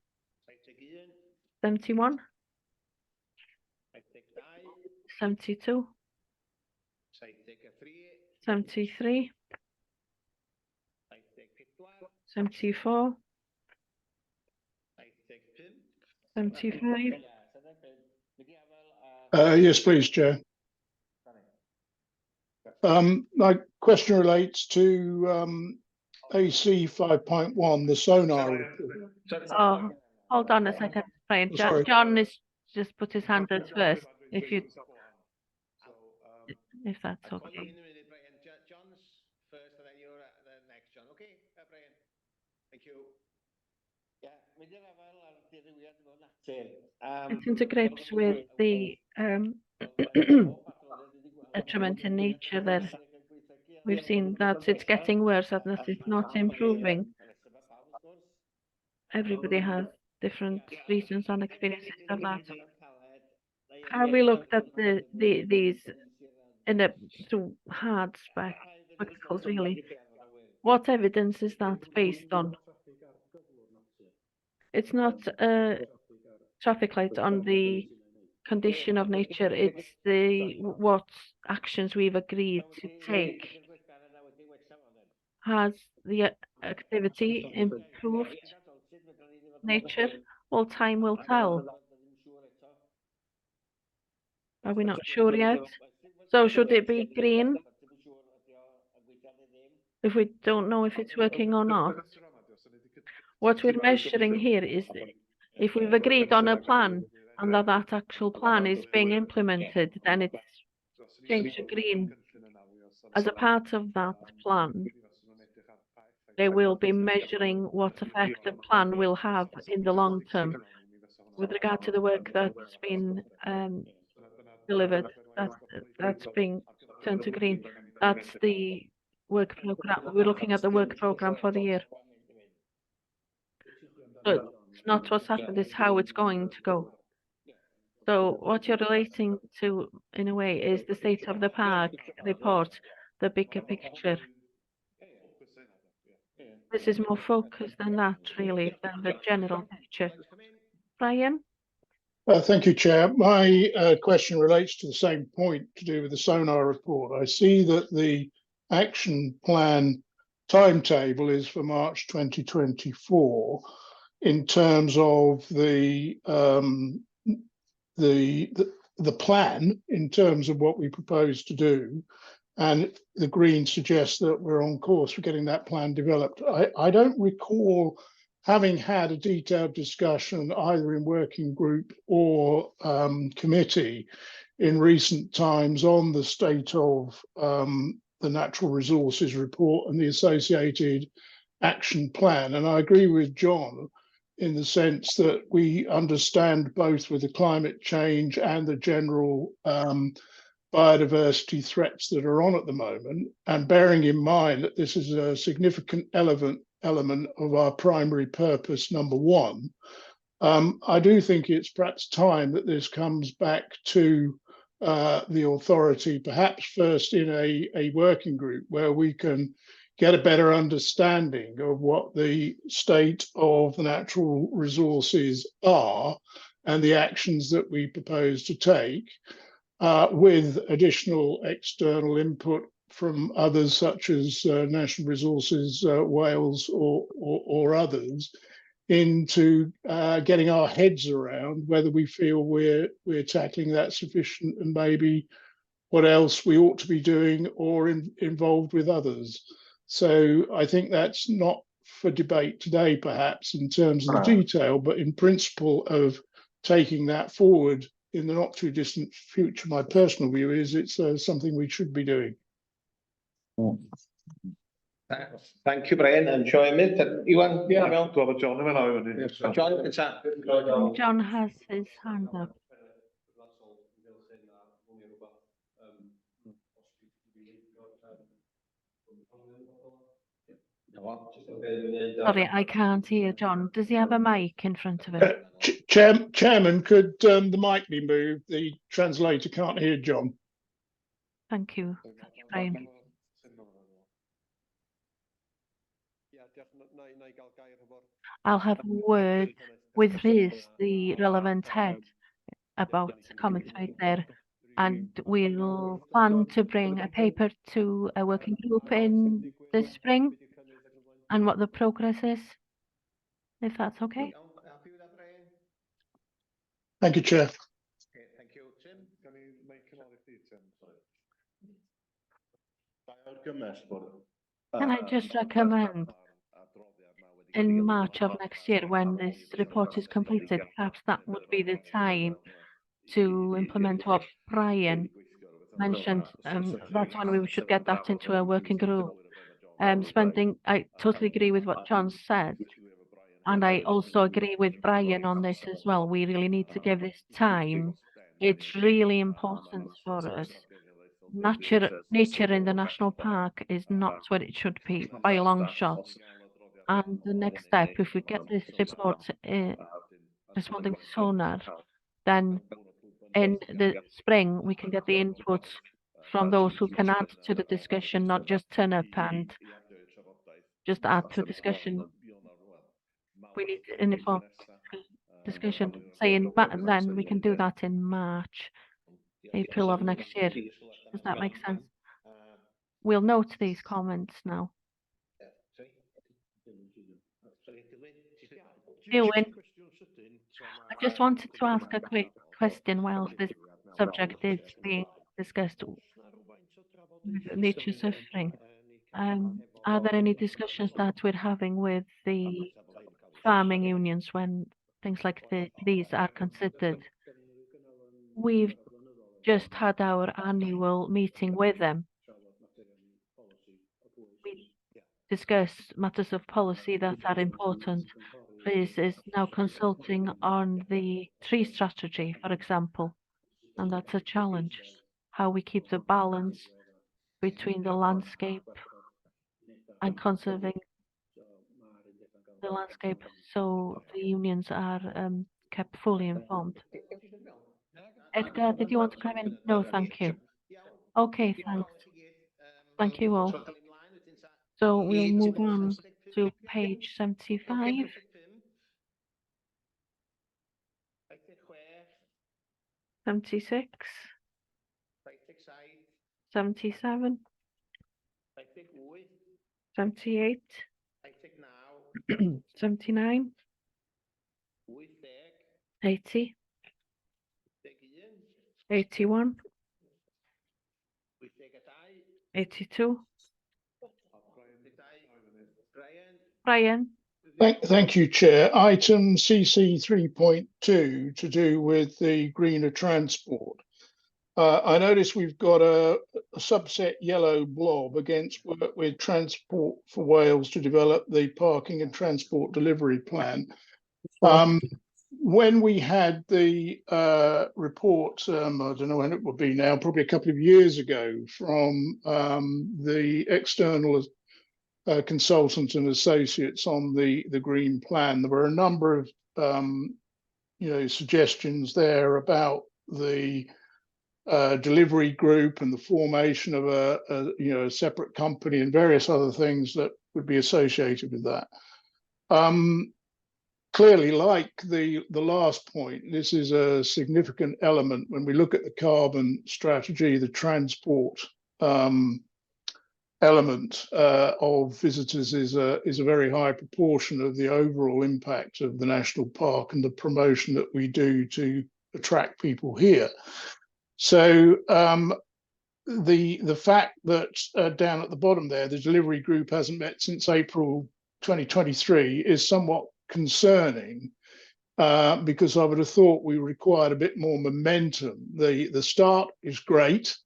71. 72. 73. 74. 75. Yes, please, Chair. My question relates to AC 5.1, the sonar report. Oh, hold on a second, Brian. Oh, sorry. John has just put his hand up first. If that's okay. John's first, and then you're the next, John. Okay, Brian. Thank you. It's into grips with the detriment in nature that we've seen that it's getting worse and that it's not improving. Everybody has different reasons and experiences of that. Have we looked at these in a through hard spectacles really? What evidence is that based on? It's not a traffic light on the condition of nature, it's the what actions we've agreed to take. Has the activity improved nature? Well, time will tell. Are we not sure yet? So should it be green if we don't know if it's working or not? What we're measuring here is if we've agreed on a plan and that actual plan is being implemented, then it's changed to green. As a part of that plan, they will be measuring what effect the plan will have in the long term. With regard to the work that's been delivered, that's being turned to green. That's the work program. We're looking at the work program for the year. But it's not what's happened, it's how it's going to go. So what you're relating to, in a way, is the state of the park report, the bigger picture. This is more focused than that, really, than the general picture. Brian? Thank you, Chair. My question relates to the same point to do with the sonar report. I see that the action plan timetable is for March 2024 in terms of the plan in terms of what we propose to do, and the Greens suggest that we're on course for getting that plan developed. I don't recall having had a detailed discussion either in working group or committee in recent times on the state of the natural resources report and the associated action plan. And I agree with John in the sense that we understand both with the climate change and the general biodiversity threats that are on at the moment, and bearing in mind that this is a significant element of our primary purpose, number one, I do think it's perhaps time that this comes back to the authority, perhaps first in a working group where we can get a better understanding of what the state of the natural resources are and the actions that we propose to take, with additional external input from others such as National Resources Wales or others, into getting our heads around whether we feel we're tackling that sufficient and maybe what else we ought to be doing or involved with others. So I think that's not for debate today, perhaps, in terms of the detail, but in principle of taking that forward in the not too distant future. My personal view is it's something we should be doing. Thank you, Brian. I'm sure I missed it. Iwan? Yeah, John, John, it's that. John has his hand up. Sorry, I can't hear John. Does he have a mic in front of him? Chairman, could the mic be moved? The translator can't hear John. Thank you. Thank you, Brian. I'll have a word with Rhys, the relevant head, about the comments made there. And we'll plan to bring a paper to a working group in the spring and what the progress is, if that's okay. Happy with that, Brian? Thank you, Chair. Okay, thank you. Tim? Can you make an honesty, Tim? Sorry. Can I just recommend in March of next year, when this report is completed, perhaps that would be the time to implement what Brian mentioned. That's when we should get that into a working group. I totally agree with what John said. And I also agree with Brian on this as well. We really need to give this time. It's really important for us. Nature in the national park is not what it should be by a long shot. And the next step, if we get this report responding sooner, then in the spring we can get the input from those who can add to the discussion, not just turn up and just add to discussion. We need an informed discussion. Then we can do that in March, April of next year. Does that make sense? We'll note these comments now. Ewan, I just wanted to ask a quick question whilst this subject is being discussed with nature suffering. Are there any discussions that we're having with the farming unions when things like these are considered? We've just had our annual meeting with them. We discussed matters of policy that are important. This is now consulting on the tree strategy, for example, and that's a challenge. How we keep the balance between the landscape and conserving the landscape, so the unions are kept fully informed. Edgar, did you want to come in? No, thank you. Okay, thanks. Thank you all. So we'll move on to page 75. 76. 77. 78. 79. 80. 81. 82. Brian. Thank you, Chair. Item CC 3.2 to do with the greener transport. I notice we've got a subset yellow blob against work with Transport for Wales to develop the parking and transport delivery plan. When we had the report, I don't know when it will be now, probably a couple of years ago, from the external consultants and associates on the green plan, there were a number of suggestions there about the delivery group and the formation of a separate company and various other things that would be associated with that. Clearly, like the last point, this is a significant element when we look at the carbon strategy. The transport element of visitors is a very high proportion of the overall impact of the national park and the promotion that we do to attract people here. So the fact that down at the bottom there, the delivery group hasn't met since April 2023 is somewhat concerning, because I would have thought we required a bit more momentum. The start is great,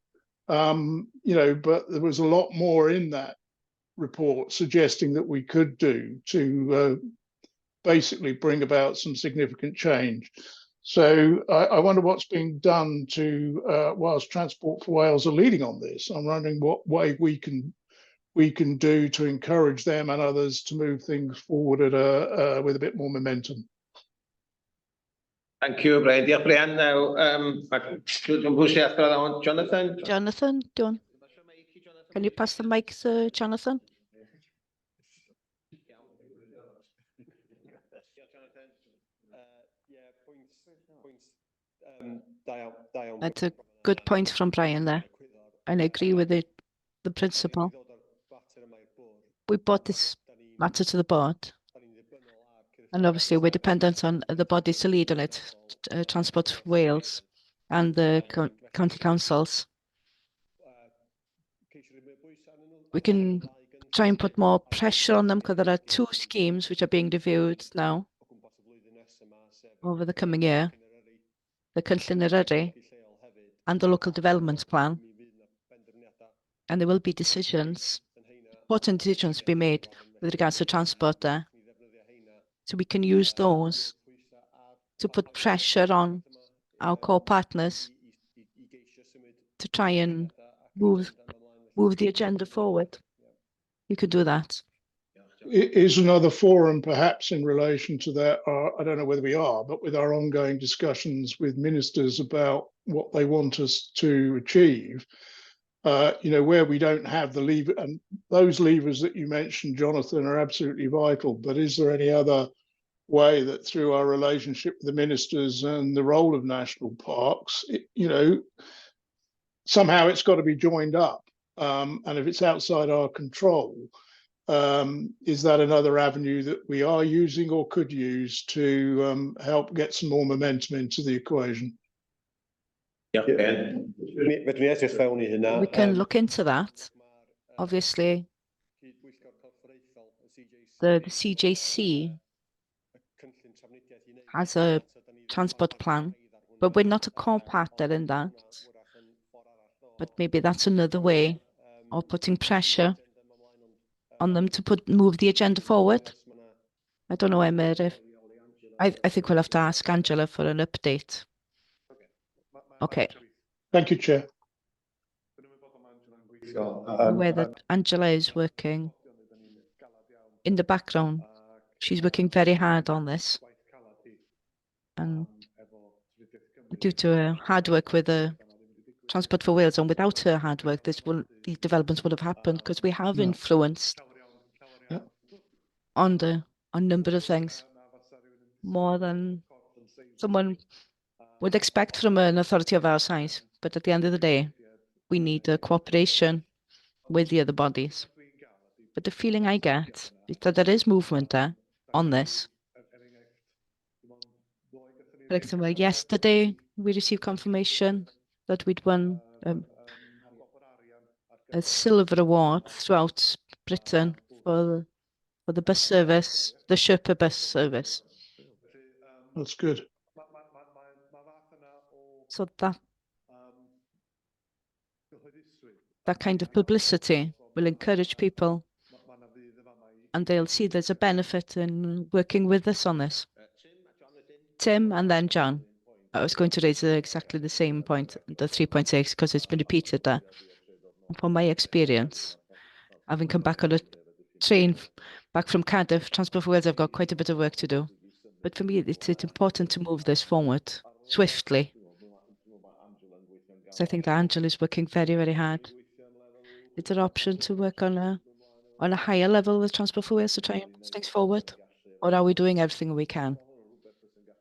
but there was a lot more in that report suggesting that we could do to basically bring about some significant change. So I wonder what's being done to, whilst Transport for Wales are leading on this, I'm wondering what way we can do to encourage them and others to move things forward with a bit more momentum. Thank you, Brian. Diolch, Brian. Now, Jonathan. Jonathan, can you pass the mic to Jonathan? That's a good point from Brian there. And I agree with the principle. We brought this matter to the board. And obviously we're dependent on the bodies to lead on it, Transport Wales and the county councils. We can try and put more pressure on them because there are two schemes which are being reviewed now over the coming year, the Cynllun Eryri and the local development plan. And there will be decisions, important decisions to be made with regards to transport there. So we can use those to put pressure on our core partners to try and move the agenda forward. You could do that. Is another forum perhaps in relation to that? I don't know whether we are, but with our ongoing discussions with ministers about what they want us to achieve, where we don't have the lever, and those levers that you mentioned, Jonathan, are absolutely vital. But is there any other way that through our relationship with the ministers and the role of national parks, somehow it's got to be joined up? And if it's outside our control, is that another avenue that we are using or could use to help get some more momentum into the equation? We can look into that. Obviously, the CJC has a transport plan, but we're not a core partner in that. But maybe that's another way of putting pressure on them to move the agenda forward. I don't know, Emma, if I think we'll have to ask Angela for an update. Okay. Thank you, Chair. Where that Angela is working in the background. She's working very hard on this. And due to her hard work with the Transport for Wales, and without her hard work, these developments would have happened because we have influenced on a number of things more than someone would expect from an authority of our size. But at the end of the day, we need a cooperation with the other bodies. But the feeling I get is that there is movement there on this. For example, yesterday we received confirmation that we'd won a silver award throughout Britain for the bus service, the Sherpa bus service. That's good. So that kind of publicity will encourage people, and they'll see there's a benefit in working with us on this. Tim and then John. I was going to raise exactly the same point, the 3.6, because it's been repeated there. From my experience, having come back on a train back from Cardiff, Transport for Wales, I've got quite a bit of work to do. But for me, it's important to move this forward swiftly. So I think that Angela is working very, very hard. Is there an option to work on a higher level with Transport for Wales to try and move things forward? Or are we doing everything we can?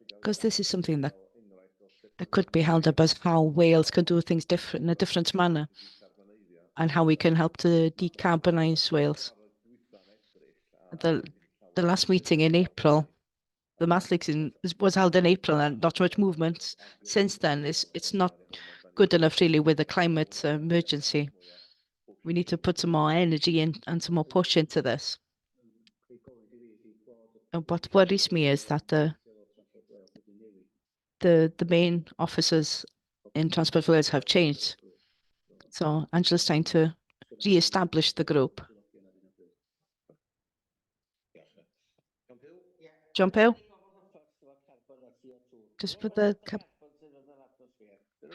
Because this is something that could be held up as how Wales can do things in a different manner, and how we can help to decarbonise Wales. The last meeting in April, the Mathleaks was held in April, and not much movement since then. It's not good enough really with the climate emergency. We need to put some more energy in and some more push into this. And what worries me is that the main officers in Transport for Wales have changed. So Angela's trying to re-establish the group. John Peel? Just put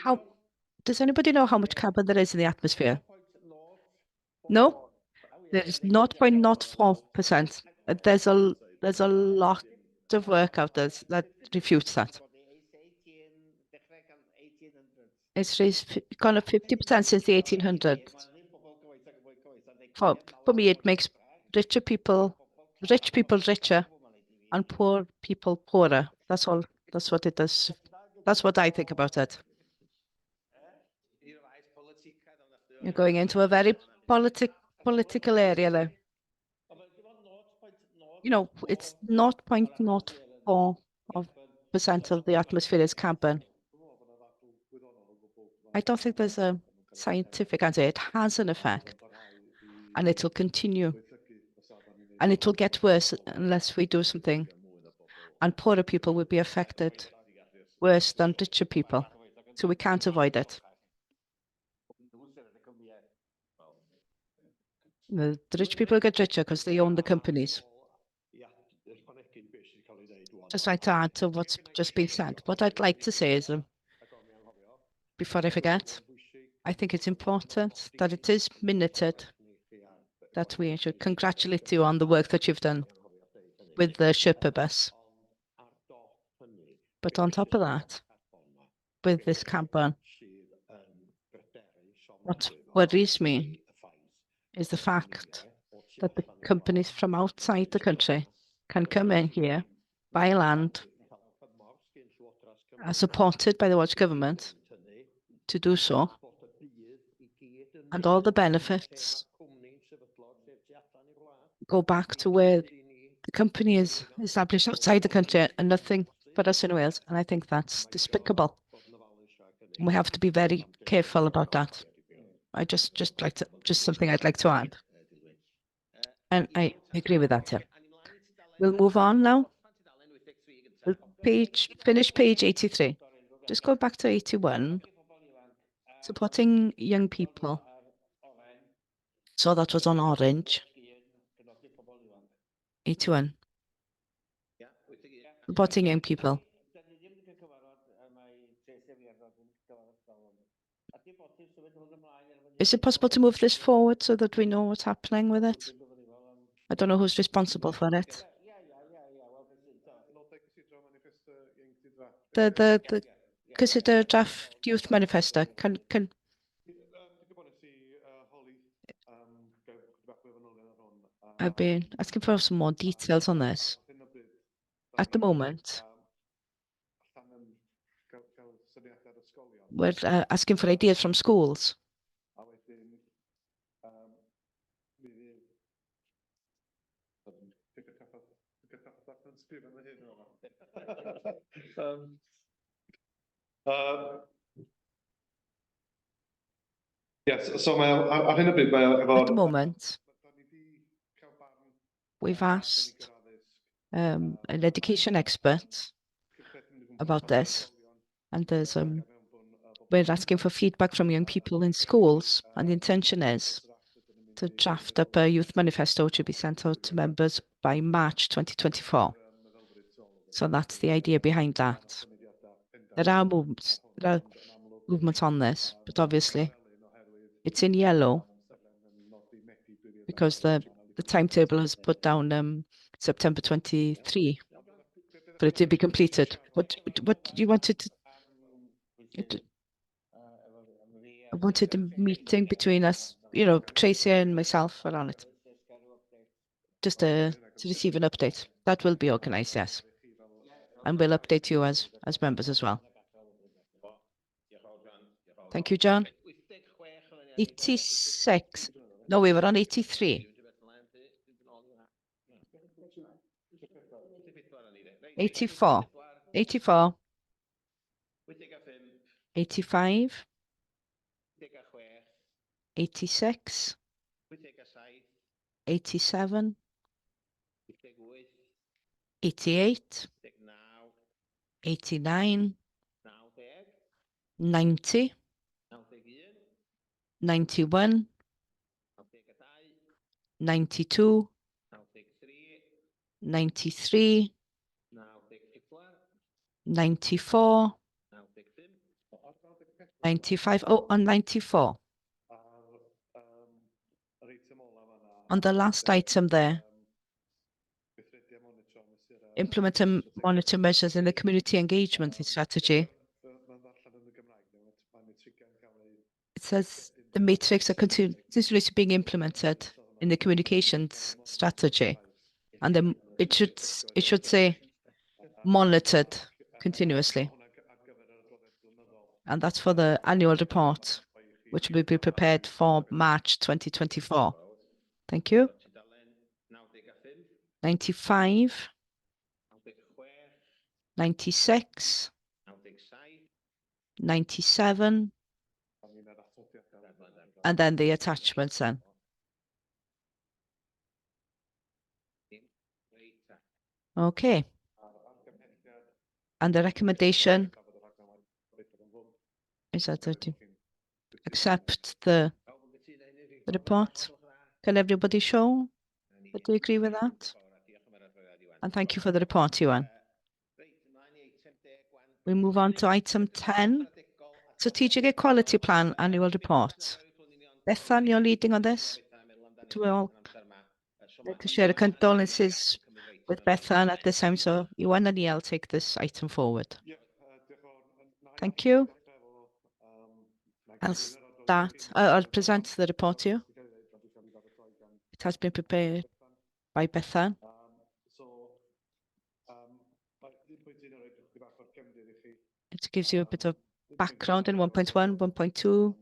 how does anybody know how much carbon there is in the atmosphere? No? There is 0.04%. There's a lot of work out there that refutes that. It's gone up 50% since the 1800s. For me, it makes rich people richer, and poor people poorer. That's all. That's what it does. That's what I think about it. You're going into a very political area there. You know, it's 0.04% of the atmosphere is carbon. I don't think there's a scientific answer. It has an effect, and it will continue. And it will get worse unless we do something. And poorer people will be affected worse than richer people. So we can't avoid it. The rich people get richer because they own the companies. Just like to add to what's just been said, what I'd like to say is, before I forget, I think it's important that it is minuted that we should congratulate you on the work that you've done with the Sherpa bus. But on top of that, with this campaign, what worries me is the fact that the companies from outside the country can come in here, buy land, are supported by the Welsh Government to do so, and all the benefits go back to where the company is established outside the country and nothing for us in Wales. And I think that's despicable. And we have to be very careful about that. I just something I'd like to add. And I agree with that, yeah. We'll move on now. We'll finish page 83. Just go back to 81. Supporting young people. So that was on orange. 81. Supporting young people. Is it possible to move this forward so that we know what's happening with it? I don't know who's responsible for it. The consider draft youth manifesto. Can I've been asking for some more details on this. At the moment, we're asking for ideas from schools. Yes, so ar hyn o bryd At the moment, we've asked an education expert about this, and there's we're asking for feedback from young people in schools, and the intention is to draft up a youth manifesto to be sent out to members by March 2024. So that's the idea behind that. There are movements on this, but obviously it's in yellow because the timetable is put down September 23 for it to be completed. What you wanted to? I wanted a meeting between us, you know, Tracy and myself are on it, just to receive an update. That will be organised, yes, and we'll update you as members as well. Thank you, John. 86. No, we were on 83. 84. 84. 85. 86. 87. 88. 89. 90. 91. 92. 93. 94. 95. Oh, on 94. On the last item there, implement and monitor measures in the community engagement strategy. It says the matrix are continuously being implemented in the communications strategy. And then it should say monitored continuously. And that's for the annual report, which will be prepared for March 2024. Thank you. 95, 96, 97, and then the attachments then. Okay. And the recommendation is that to accept the report. Can everybody show that they agree with that? And thank you for the report, Ewan. We move on to item 10, Strategic Equality Plan Annual Report. Bethan, you're leading on this? Do we all like to share the condolences with Bethan at this time? So Ewan and I'll take this item forward. Thank you. I'll present the report to you. It has been prepared by Bethan. It gives you a bit of background in 1.1, 1.2,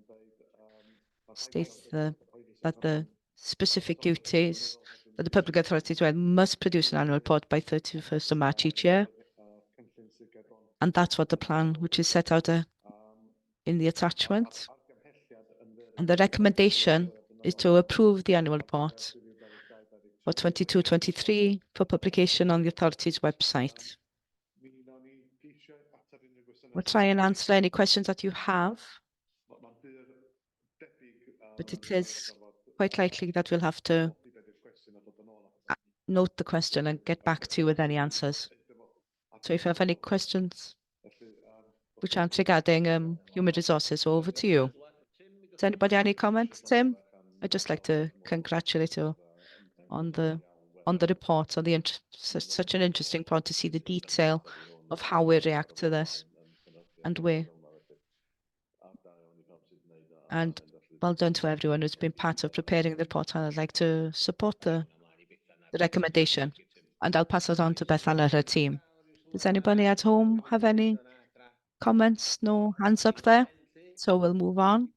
states that the specific duties that the public authorities must produce an annual report by 31st of March each year. And that's what the plan, which is set out in the attachment. And the recommendation is to approve the annual report for 22-23 for publication on the authority's website. We'll try and answer any questions that you have, but it is quite likely that we'll have to note the question and get back to you with any answers. So if you have any questions which aren't regarding human resources, over to you. Does anybody have any comments, Tim? I'd just like to congratulate you on the report, on the such an interesting part to see the detail of how we react to this, and well done to everyone who's been part of preparing the report, and I'd like to support the recommendation, and I'll pass it on to Bethan and her team. Does anybody at home have any comments? No hands up there, so we'll move on.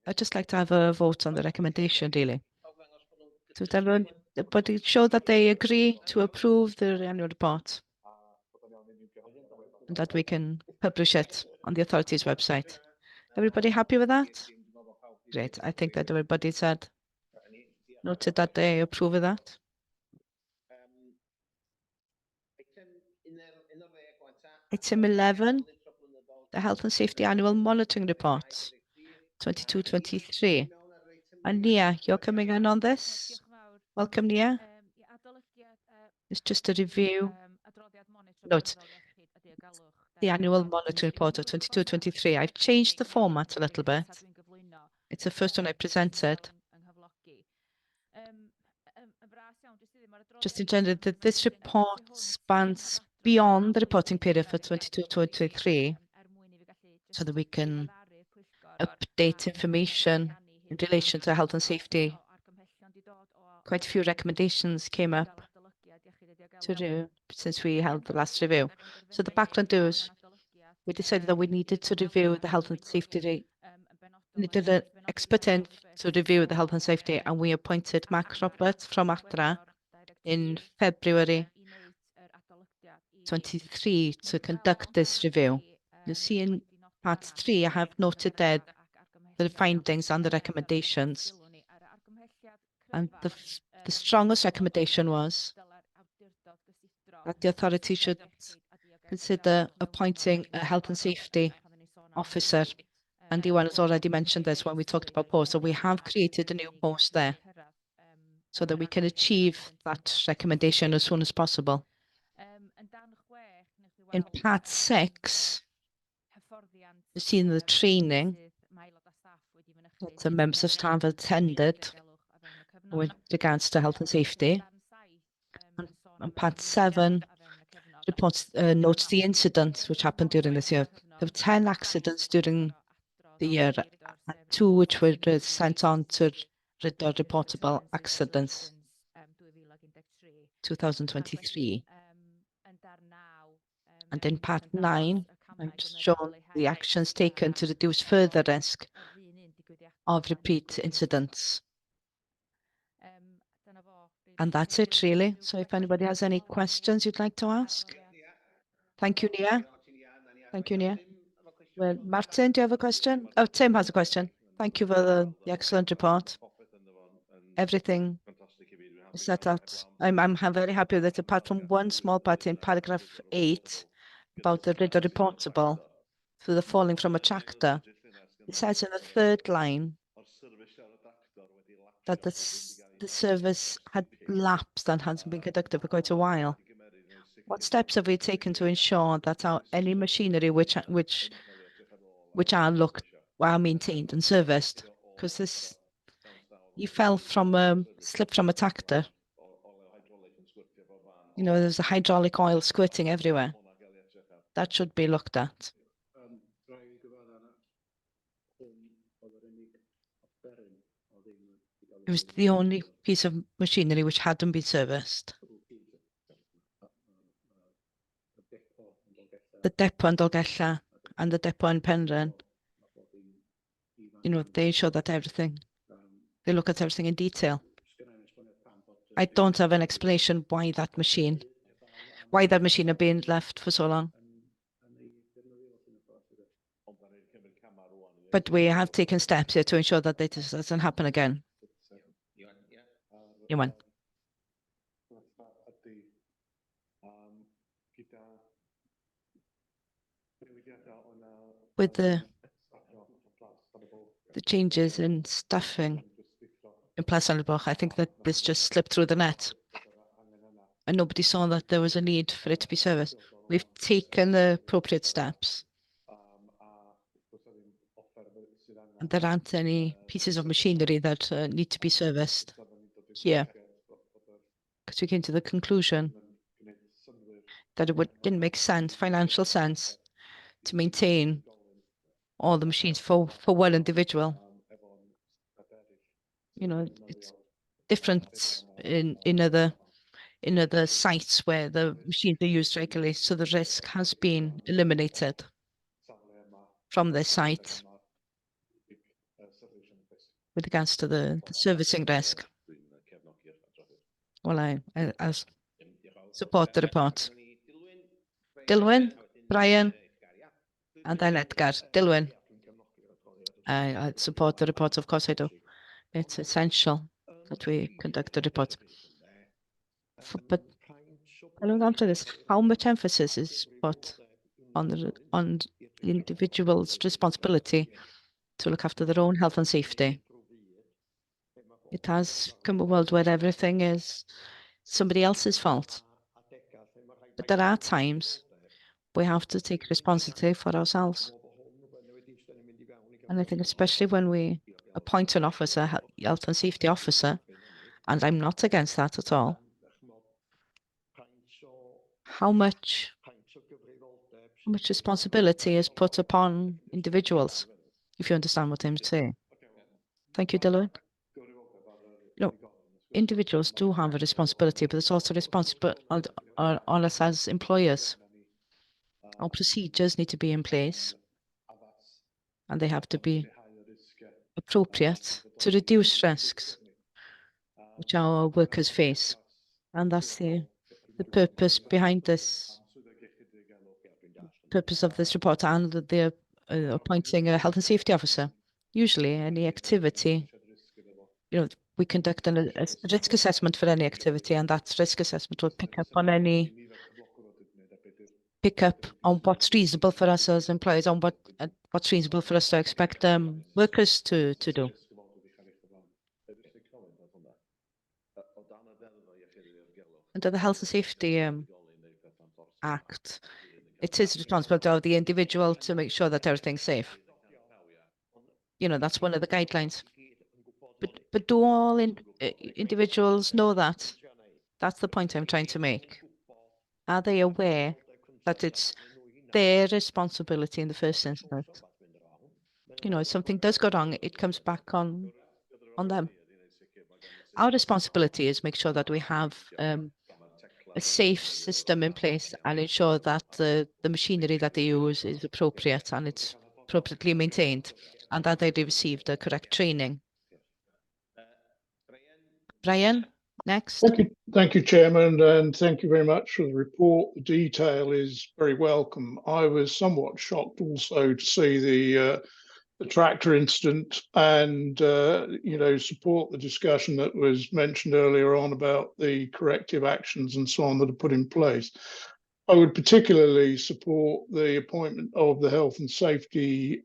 I'd just like to have a vote on the recommendation, really. So everybody show that they agree to approve the annual report and that we can publish it on the authority's website. Everybody happy with that? Great. I think that everybody noted that they approve of that. Item 11, the Health and Safety Annual Monitoring Report, 22-23. And Nia, you're coming in on this. Welcome, Nia. It's just a review. Note, the annual monitoring report of 22-23. I've changed the format a little bit. It's the first one I presented. Just in general, that this report spans beyond the reporting period for 22-23, so that we can update information in relation to health and safety. Quite a few recommendations came up since we held the last review. So the background is we decided that we needed to review the health and safety. We needed an expert in to review the health and safety, and we appointed Mark Roberts from ACTRA in February 23 to conduct this review. You see in part 3, I have noted there the findings and the recommendations. And the strongest recommendation was that the authority should consider appointing a health and safety officer. And Iwan has already mentioned this when we talked about posts. So we have created a new post there so that we can achieve that recommendation as soon as possible. In part 6, you've seen the training that the members of staff attended with regards to health and safety. And part 7 reports notes the incidents which happened during this year. There were 10 accidents during the year, 2 which were sent on to reportable accidents 2023. And in part 9, I've shown the actions taken to reduce further risk of repeat incidents. And that's it, really. So if anybody has any questions you'd like to ask. Thank you, Nia. Thank you, Nia. Well, Martin, do you have a question? Oh, Tim has a question. Thank you for the excellent report. Everything is set out. I'm very happy that apart from one small part in paragraph 8 about the reader reportable for the falling from a tractor, it says in the third line that the service had lapsed and hasn't been conducted for quite a while. What steps have we taken to ensure that any machinery which are maintained and serviced? Because you fell from slipped from a tractor. You know, there's a hydraulic oil squirting everywhere. That should be looked at. It was the only piece of machinery which hadn't been serviced. The depot in Dolgella and the depot in Penrhyn, you know, they show that they look at everything in detail. I don't have an explanation why that machine had been left for so long. But we have taken steps here to ensure that this doesn't happen again. Iwan. With the changes in staffing in Placenboch, I think that this just slipped through the net. And nobody saw that there was a need for it to be serviced. We've taken the appropriate steps. And there aren't any pieces of machinery that need to be serviced here. Because we came to the conclusion that it didn't make sense, financial sense, to maintain all the machines for one individual. You know, it's different in other sites where the machines are used regularly, so the risk has been eliminated from this site with regards to the servicing risk. Well, I support the report. Dilwyn, Brian, and then Edgar. Dilwyn. I support the report, of course I do. It's essential that we conduct the report. But following on to this, how much emphasis is put on the individual's responsibility to look after their own health and safety? It has come a world where everything is somebody else's fault. But there are times we have to take responsibility for ourselves. And I think especially when we appoint an officer, health and safety officer, and I'm not against that at all, how much responsibility is put upon individuals, if you understand what I'm saying. Thank you, Dylan. You know, individuals do have a responsibility, but it's also responsible on us as employers. Our procedures need to be in place, and they have to be appropriate to reduce risks which our workers face. And that's the purpose behind this, purpose of this report, and the appointing a health and safety officer. Usually any activity, you know, we conduct a risk assessment for any activity, and that risk assessment will pick up on what's reasonable for us as employers, on what's reasonable for us to expect workers to do. Under the Health and Safety Act, it is responsibility of the individual to make sure that everything's safe. You know, that's one of the guidelines. But do all individuals know that? That's the point I'm trying to make. Are they aware that it's their responsibility in the first instance? You know, if something does go wrong, it comes back on them. our responsibility is make sure that we have a safe system in place and ensure that the machinery that they use is appropriate and it's appropriately maintained and that they receive the correct training. Brian, next. Thank you, Chairman, and thank you very much for the report. The detail is very welcome. I was somewhat shocked also to see the tractor incident and support the discussion that was mentioned earlier on about the corrective actions and so on that are put in place. I would particularly support the appointment of the health and safety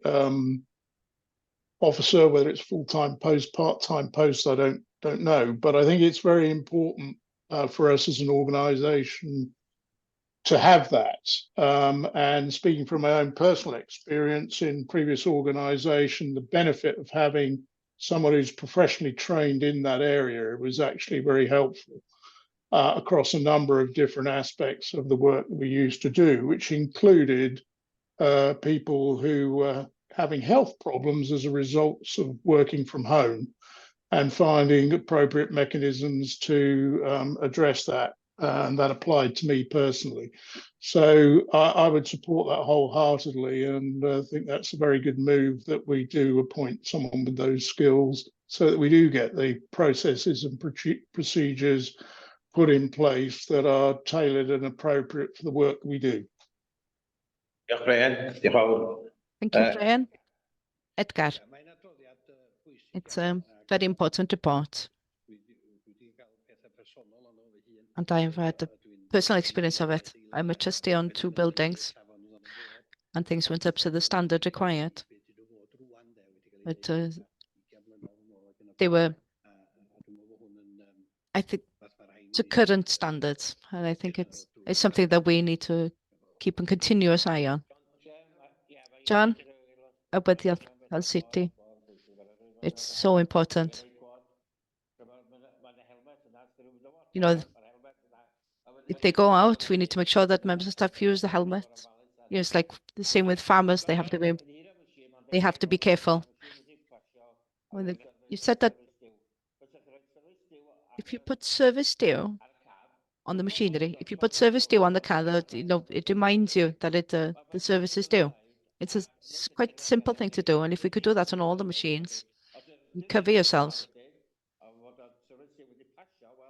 officer, whether it's full-time post, part-time post, I don't know, but I think it's very important for us as an organisation to have that. And speaking from my own personal experience in previous organisation, the benefit of having someone who's professionally trained in that area was actually very helpful across a number of different aspects of the work that we used to do, which included people who were having health problems as a result of working from home and finding appropriate mechanisms to address that. And that applied to me personally. So I would support that wholeheartedly, and I think that's a very good move that we do appoint someone with those skills so that we do get the processes and procedures put in place that are tailored and appropriate for the work we do. Diolch, Brian. Diolch yn fawr. Thank you, Brian. Edgar, it's a very important report. And I've had a personal experience of it. I'm a trustee on 2 buildings and things went up to the standard required. But they were, I think, to current standards. And I think it's something that we need to keep a continuous eye on. John, about the health safety. It's so important. You know, if they go out, we need to make sure that members of staff use the helmet. You know, it's like the same with farmers. They have to be careful. You said that if you put service due on the machinery, if you put service due on the car, that, you know, it reminds you that the service is due. It's a quite simple thing to do, and if we could do that on all the machines, you cover yourselves.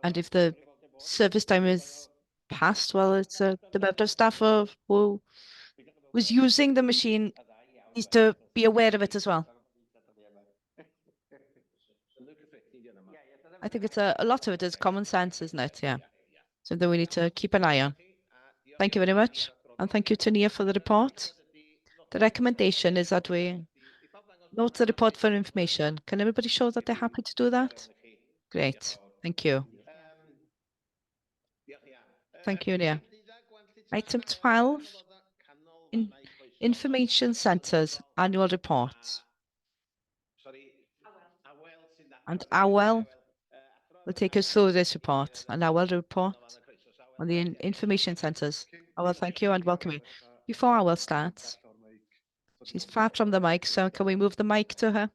And if the service time is passed, well, it's the member of staff who was using the machine needs to be aware of it as well. I think it's a lot of it is common sense, isn't it? Yeah. Something we need to keep an eye on. Thank you very much. And thank you, Tania, for the report. The recommendation is that we note the report for information. Can everybody show that they're happy to do that? Great. Thank you. Thank you, Nia. Item 12, Information Centres Annual Report. And Awel will take us through this report, and Awel report on the information centres. Awel, thank you and welcome you. Before Awel starts, she's far from the mic, so can we move the mic to her?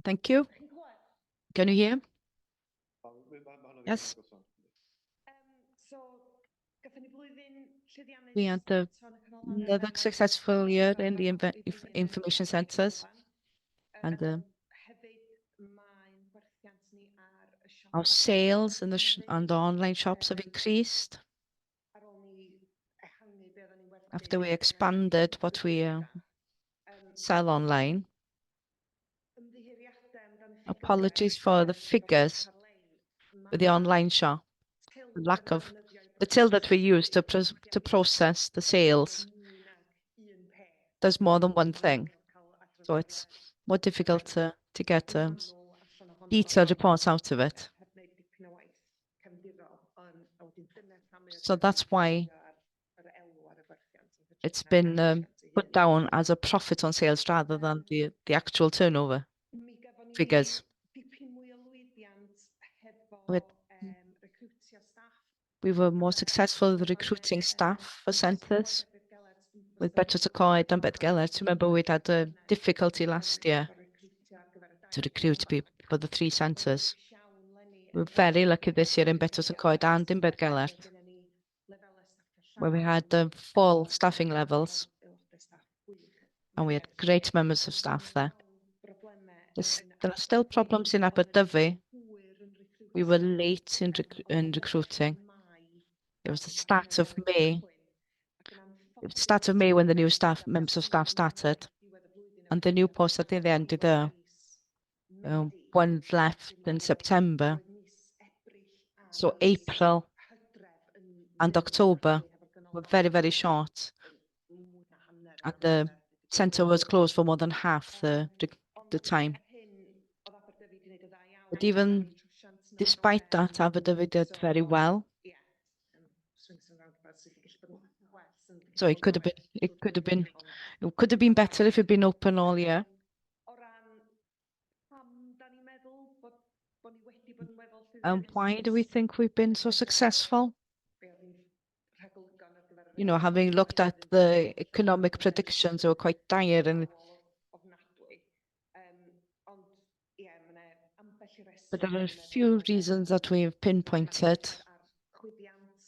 Thank you. Can you hear? Yes. We had another successful year in the information centres, and our sales in the online shops have increased after we expanded what we sell online. Apologies for the figures with the online shop, the lack of the till that we use to process the sales. There's more than one thing, so it's more difficult to get detailed reports out of it. So that's why it's been put down as a profit on sales rather than the actual turnover figures. We were more successful with recruiting staff for centres with better support and better. Remember, we'd had a difficulty last year to recruit people for the 3 centres. We're very lucky this year in Betws and Coed and in Bedgelert, where we had full staffing levels and we had great members of staff there. There are still problems in Aberdyfi. We were late in recruiting. It was the start of May. It was the start of May when the new members of staff started. And the new post at the end of the one left in September. So April and October were very, very short. And the centre was closed for more than half the time. But even despite that, Aberdyfi did very well. So it could have been better if it'd been open all year. And why do we think we've been so successful? You know, having looked at the economic predictions, they were quite dire, and but there are a few reasons that we've pinpointed.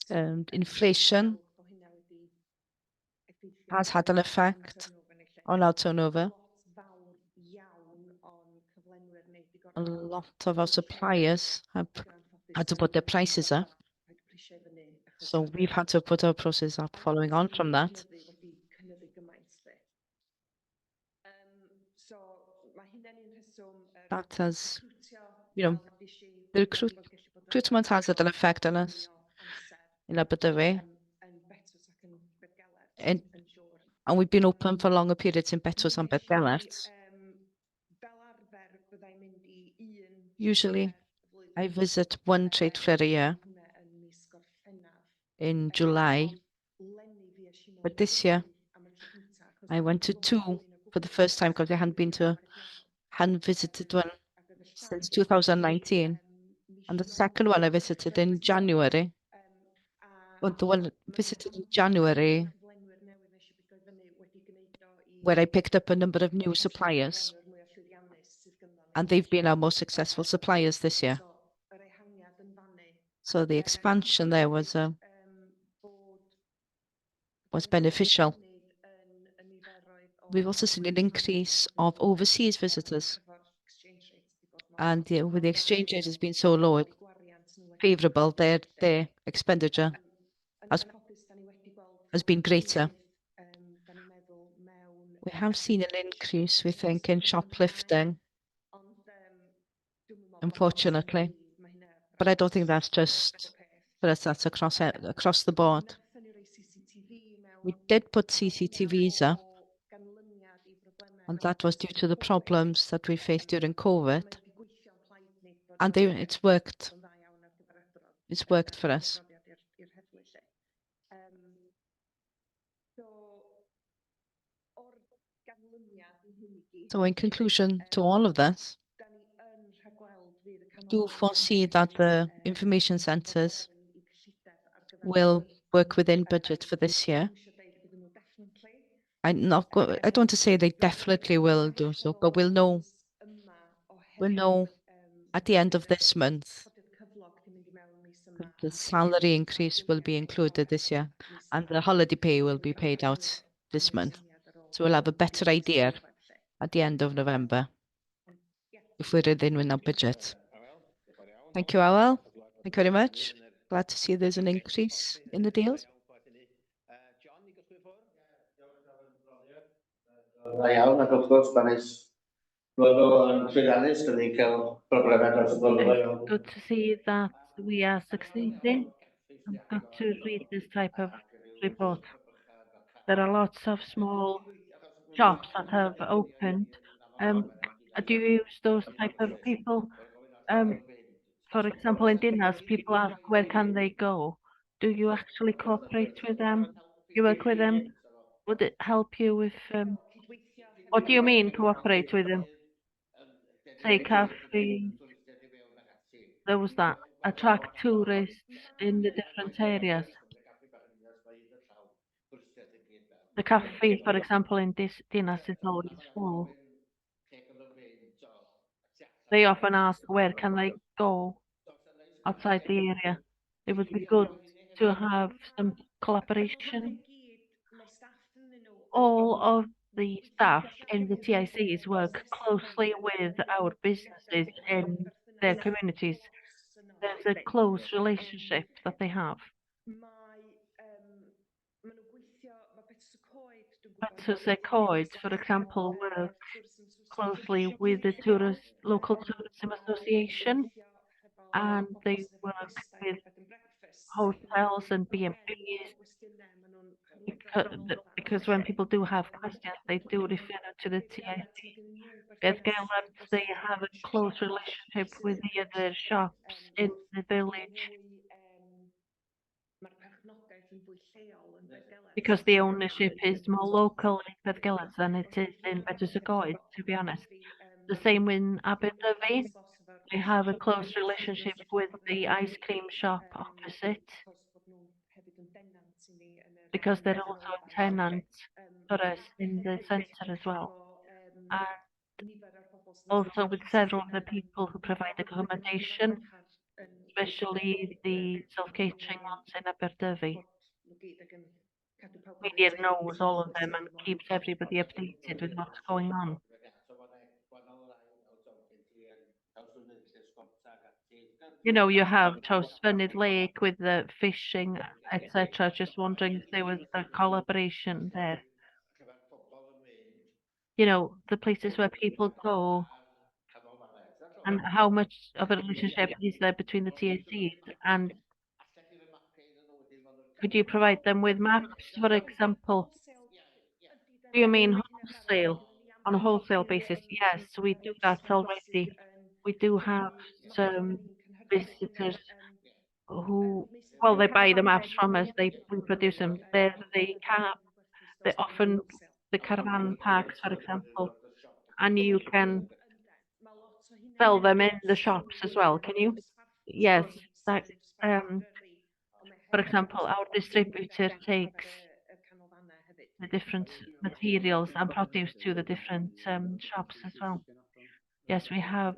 Inflation has had an effect on our turnover. A lot of our suppliers have had to put their prices up. So we've had to put our prices up following on from that. That has, you know, the recruitment has had an effect on us in Aberdyfi. And we've been open for longer periods in Betws and Bedgelert. Usually, I visit one trade fair a year in July. But this year, I went to 2 for the first time because I hadn't visited one since 2019. And the second one I visited in January. But the one visited in January, where I picked up a number of new suppliers. And they've been our most successful suppliers this year. So the expansion there was beneficial. We've also seen an increase of overseas visitors. And with the exchange rate has been so low, favourable, their expenditure has been greater. We have seen an increase, we think, in shoplifting, unfortunately. But I don't think that's just for us, that's across the board. We did put CCTVs up, and that was due to the problems that we faced during COVID. And it's worked. It's worked for us. So in conclusion to all of this, I do foresee that the information centres will work within budget for this year. I don't want to say they definitely will do so, but we'll know at the end of this month that the salary increase will be included this year and the holiday pay will be paid out this month. So we'll have a better idea at the end of November if we're within our budget. Thank you, Awel. Thank you very much. Glad to see there's an increase in the deals. Da iawn, ac wrth gwrs, pan eis roedd o'n llwyddiannus, da ni'n cael problemau dros y blynyddoedd iawn. It's good to see that we are succeeding. I'm good to read this type of report. There are lots of small shops that have opened. Do you use those type of people? For example, in dinners, people ask where can they go? Do you actually cooperate with them? You work with them? Would it help you with? What do you mean cooperate with them? Say cafes, those that attract tourists in the different areas. The cafe, for example, in this dinners is always full. they often ask where can they go outside the area. It would be good to have some collaboration. All of the staff in the TICs work closely with our businesses in their communities. There's a close relationship that they have. Petrus Coed, for example, work closely with the local tourism association, and they work with hotels and B&Bs because when people do have questions, they do refer to the TIC. At Gallant, they have a close relationship with the other shops in the village because the ownership is more local in Bethgelert than it is in Betws to be honest. The same in Aberdyfi. We have a close relationship with the ice cream shop opposite because they're also a tenant for us in the centre as well. And also with several of the people who provide accommodation, especially the self-catering ones in Aberdyfi. Media knows all of them and keeps everybody updated with what's going on. You know, you have Trawsfynydd Lake with the fishing, etc. Just wondering if there was a collaboration there. You know, the places where people go and how much of a relationship is there between the TACs, and could you provide them with maps, for example? Do you mean wholesale, on a wholesale basis? Yes, we do that already. We do have some visitors who, well, they buy the maps from us, we produce them. They're often the caravan parks, for example, and you can sell them in the shops as well, can you? Yes, that, for example, our distributor takes the different materials and produce to the different shops as well. Yes, we have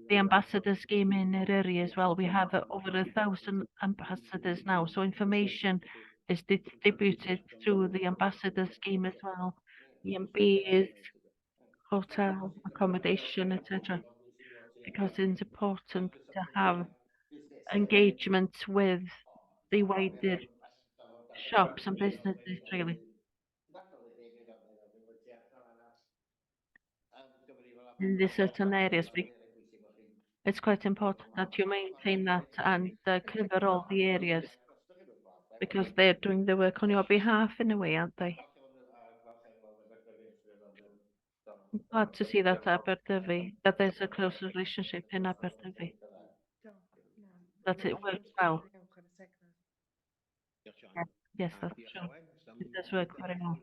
the ambassador scheme in Eryri as well. We have over 1,000 ambassadors now, so information is distributed through the ambassador scheme as well. EMBs, hotel, accommodation, etc. Because it's important to have engagement with the wider shops and businesses, really. In the certain areas, it's quite important that you maintain that and cover all the areas because they're doing the work on your behalf in a way, aren't they? I'm glad to see that that there's a close relationship in Aberdyfi, that it works well. Yes, that's true. It does work very well.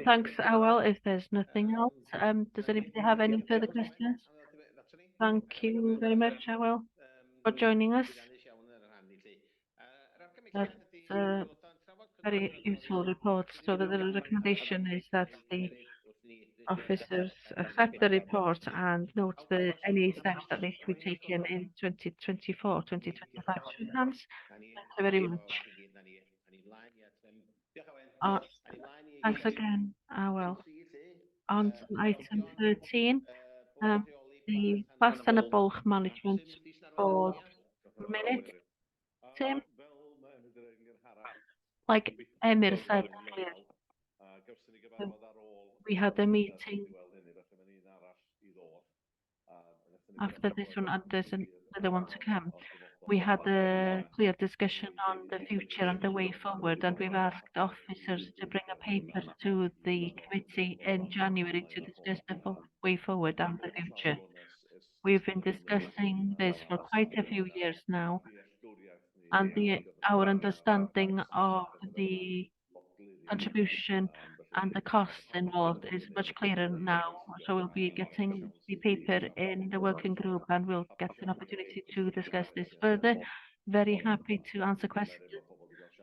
Thanks, Awel. If there's nothing else, does anybody have any further questions? Thank you very much, Awel, for joining us. That's a very useful report. So the recommendation is that the officers accept the report and note any steps that need to be taken in 2024, 2025. Thank you very much. Thanks again, Awel. On to item 13, the Plas and y Bwlch Management Board minutes. Tim, like Emir said earlier, we had a meeting after this one, and there's another one to come. We had a clear discussion on the future and the way forward, and we've asked officers to bring a paper to the committee in January to discuss the way forward and the future. We've been discussing this for quite a few years now, and our understanding of the contribution and the costs involved is much clearer now. So we'll be getting the paper in the working group and we'll get an opportunity to discuss this further. Very happy to answer questions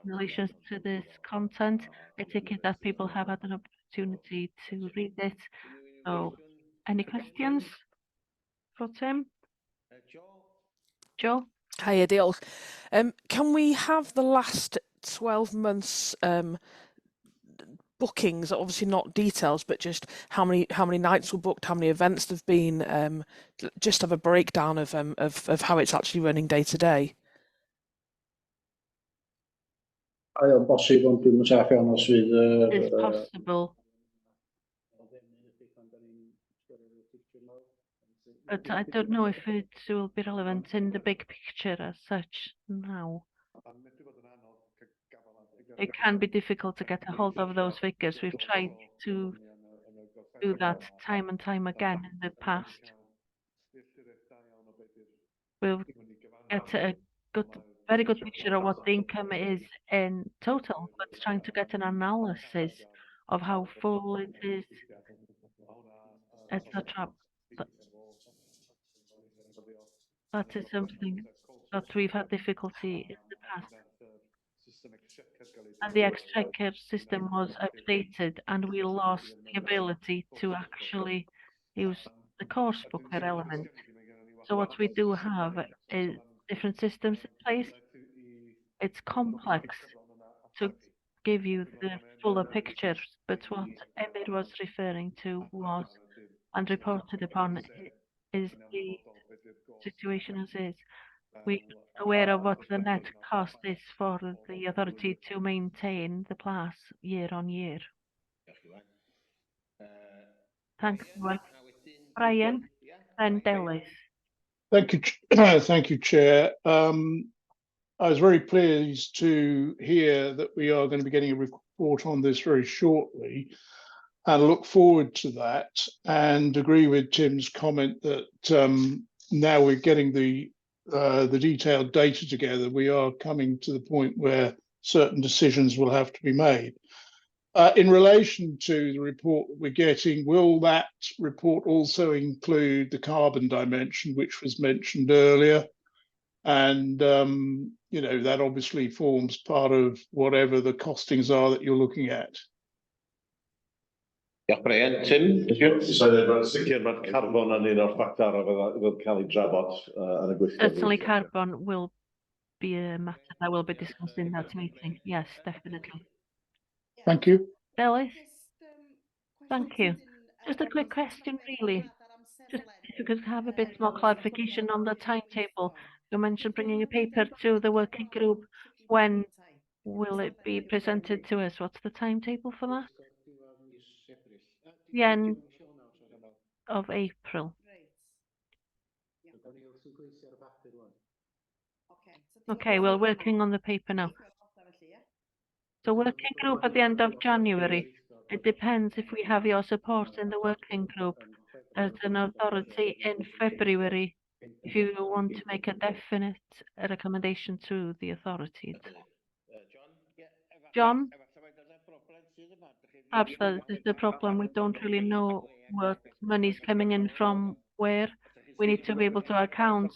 in relation to this content. I take it that people have had an opportunity to read it. So any questions? for Tim. Joe? Hiya, diolch. Can we have the last 12 months bookings, obviously not details, but just how many nights were booked, how many events there've been, just have a breakdown of how it's actually running day to day. Mae o'n bosib ond dwi'm yn saff iawn os fydd It's possible, but I don't know if it will be relevant in the big picture as such now. It can be difficult to get a hold of those figures. We've tried to do that time and time again in the past. We'll get a very good picture of what the income is in total, but trying to get an analysis of how full it is, etc. That is something that we've had difficulty in the past. And the exchequer system was updated and we lost the ability to actually use the course booker element. So what we do have is different systems in place. It's complex to give you the fuller picture, but what Emir was referring to was, and reported upon, is the situation as is. We're aware of what the net cost is for the authority to maintain the PLAS year on year. Thank you. Brian and Delys. Thank you, thank you, Chair. I was very pleased to hear that we are going to be getting a report on this very shortly, and look forward to that, and agree with Tim's comment that now we're getting the detailed data together, we are coming to the point where certain decisions will have to be made. In relation to the report that we're getting, will that report also include the carbon dimension, which was mentioned earlier? And, you know, that obviously forms part of whatever the costings are that you're looking at. Diolch, Brian. Tim, Sicr mae'r carbon yn un o'r ffactorau fydd cael ei drafod yn y gweithgor. Certainly carbon will be a matter that will be discussed in that meeting. Yes, definitely. Thank you. Delys? Thank you. Just a quick question, really. Just if you could have a bit more clarification on the timetable. You mentioned bringing a paper to the working group. When will it be presented to us? What's the timetable for that? The end of April. Okay, we're working on the paper now. So working group at the end of January. It depends if we have your support in the working group as an authority in February, if you want to make a definite recommendation to the authorities. John? Perhaps that is the problem. We don't really know what money is coming in from where. We need to be able to account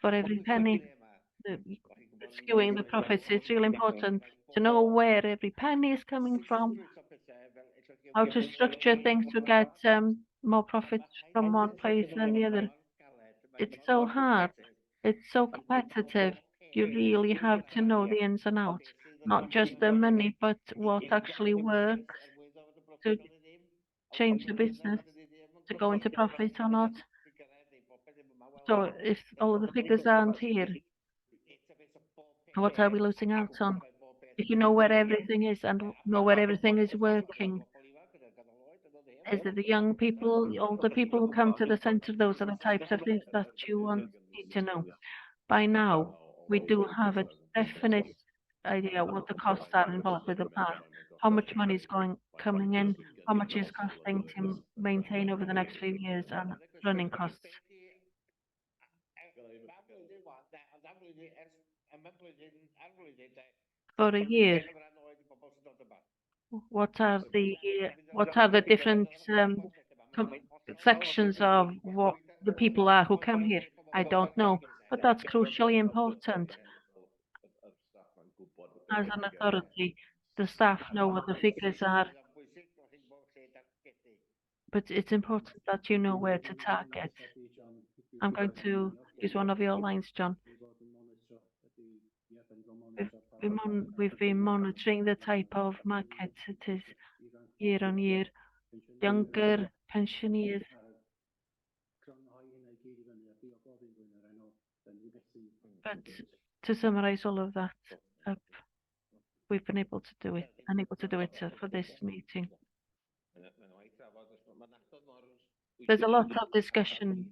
for every penny. Skewing the profits is really important to know where every penny is coming from, how to structure things to get more profits from one place than the other. It's so hard. It's so competitive. You really have to know the ins and outs, not just the money, but what actually works to change the business, to go into profit or not. So if all of the figures aren't here, what are we losing out on? If you know where everything is and know where everything is working, is it the young people, the older people who come to the centre? Those are the types of things that you need to know. By now, we do have a definite idea what the costs are involved with the plan, how much money is coming in, how much is costing to maintain over the next few years, and running costs. For a year, what are the different sections of what the people are who come here? I don't know, but that's crucially important. As an authority, the staff know what the figures are, but it's important that you know where to target. I'm going to use one of your lines, John. We've been monitoring the type of market it is year on year. Younger pensioners. But to summarize all of that up, we've been able to do it, unable to do it for this meeting. There's a lot of discussion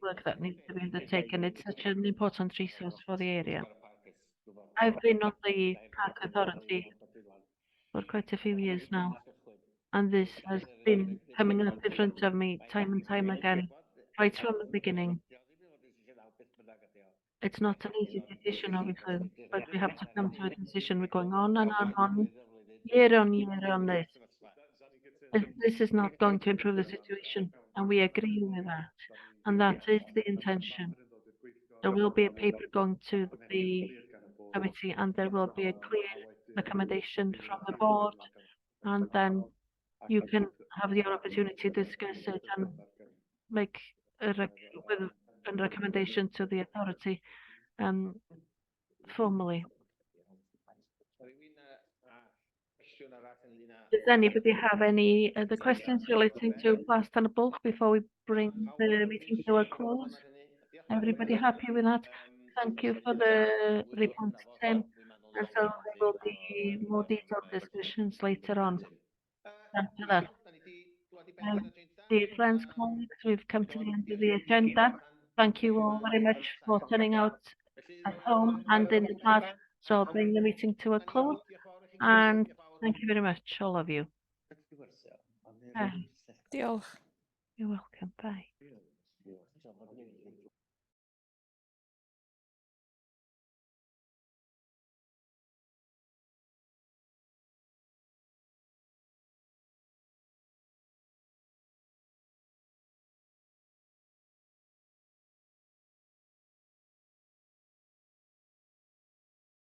work that needs to be undertaken. It's such an important resource for the area. I've been on the Park Authority for quite a few years now, and this has been coming up in front of me time and time again, right from the beginning. It's not an easy decision, obviously, but we have to come to a decision. We're going on and on year on this. This is not going to improve the situation, and we agree with that. And that is the intention. There will be a paper going to the committee, and there will be a clear recommendation from the board, and then you can have the opportunity to discuss it and make a recommendation to the authority formally. Does anybody have any other questions relating to Blast and Bulk before we bring the meeting to a close? Everybody happy with that? Thank you for the report, Tim. And so there will be more detailed discussions later on. After that, dear friends, colleagues, we've come to the end of the agenda. Thank you all very much for turning out at home and in the class. So I'll bring the meeting to a close. And thank you very much, all of you. Bye. Diolch. You're welcome. Bye.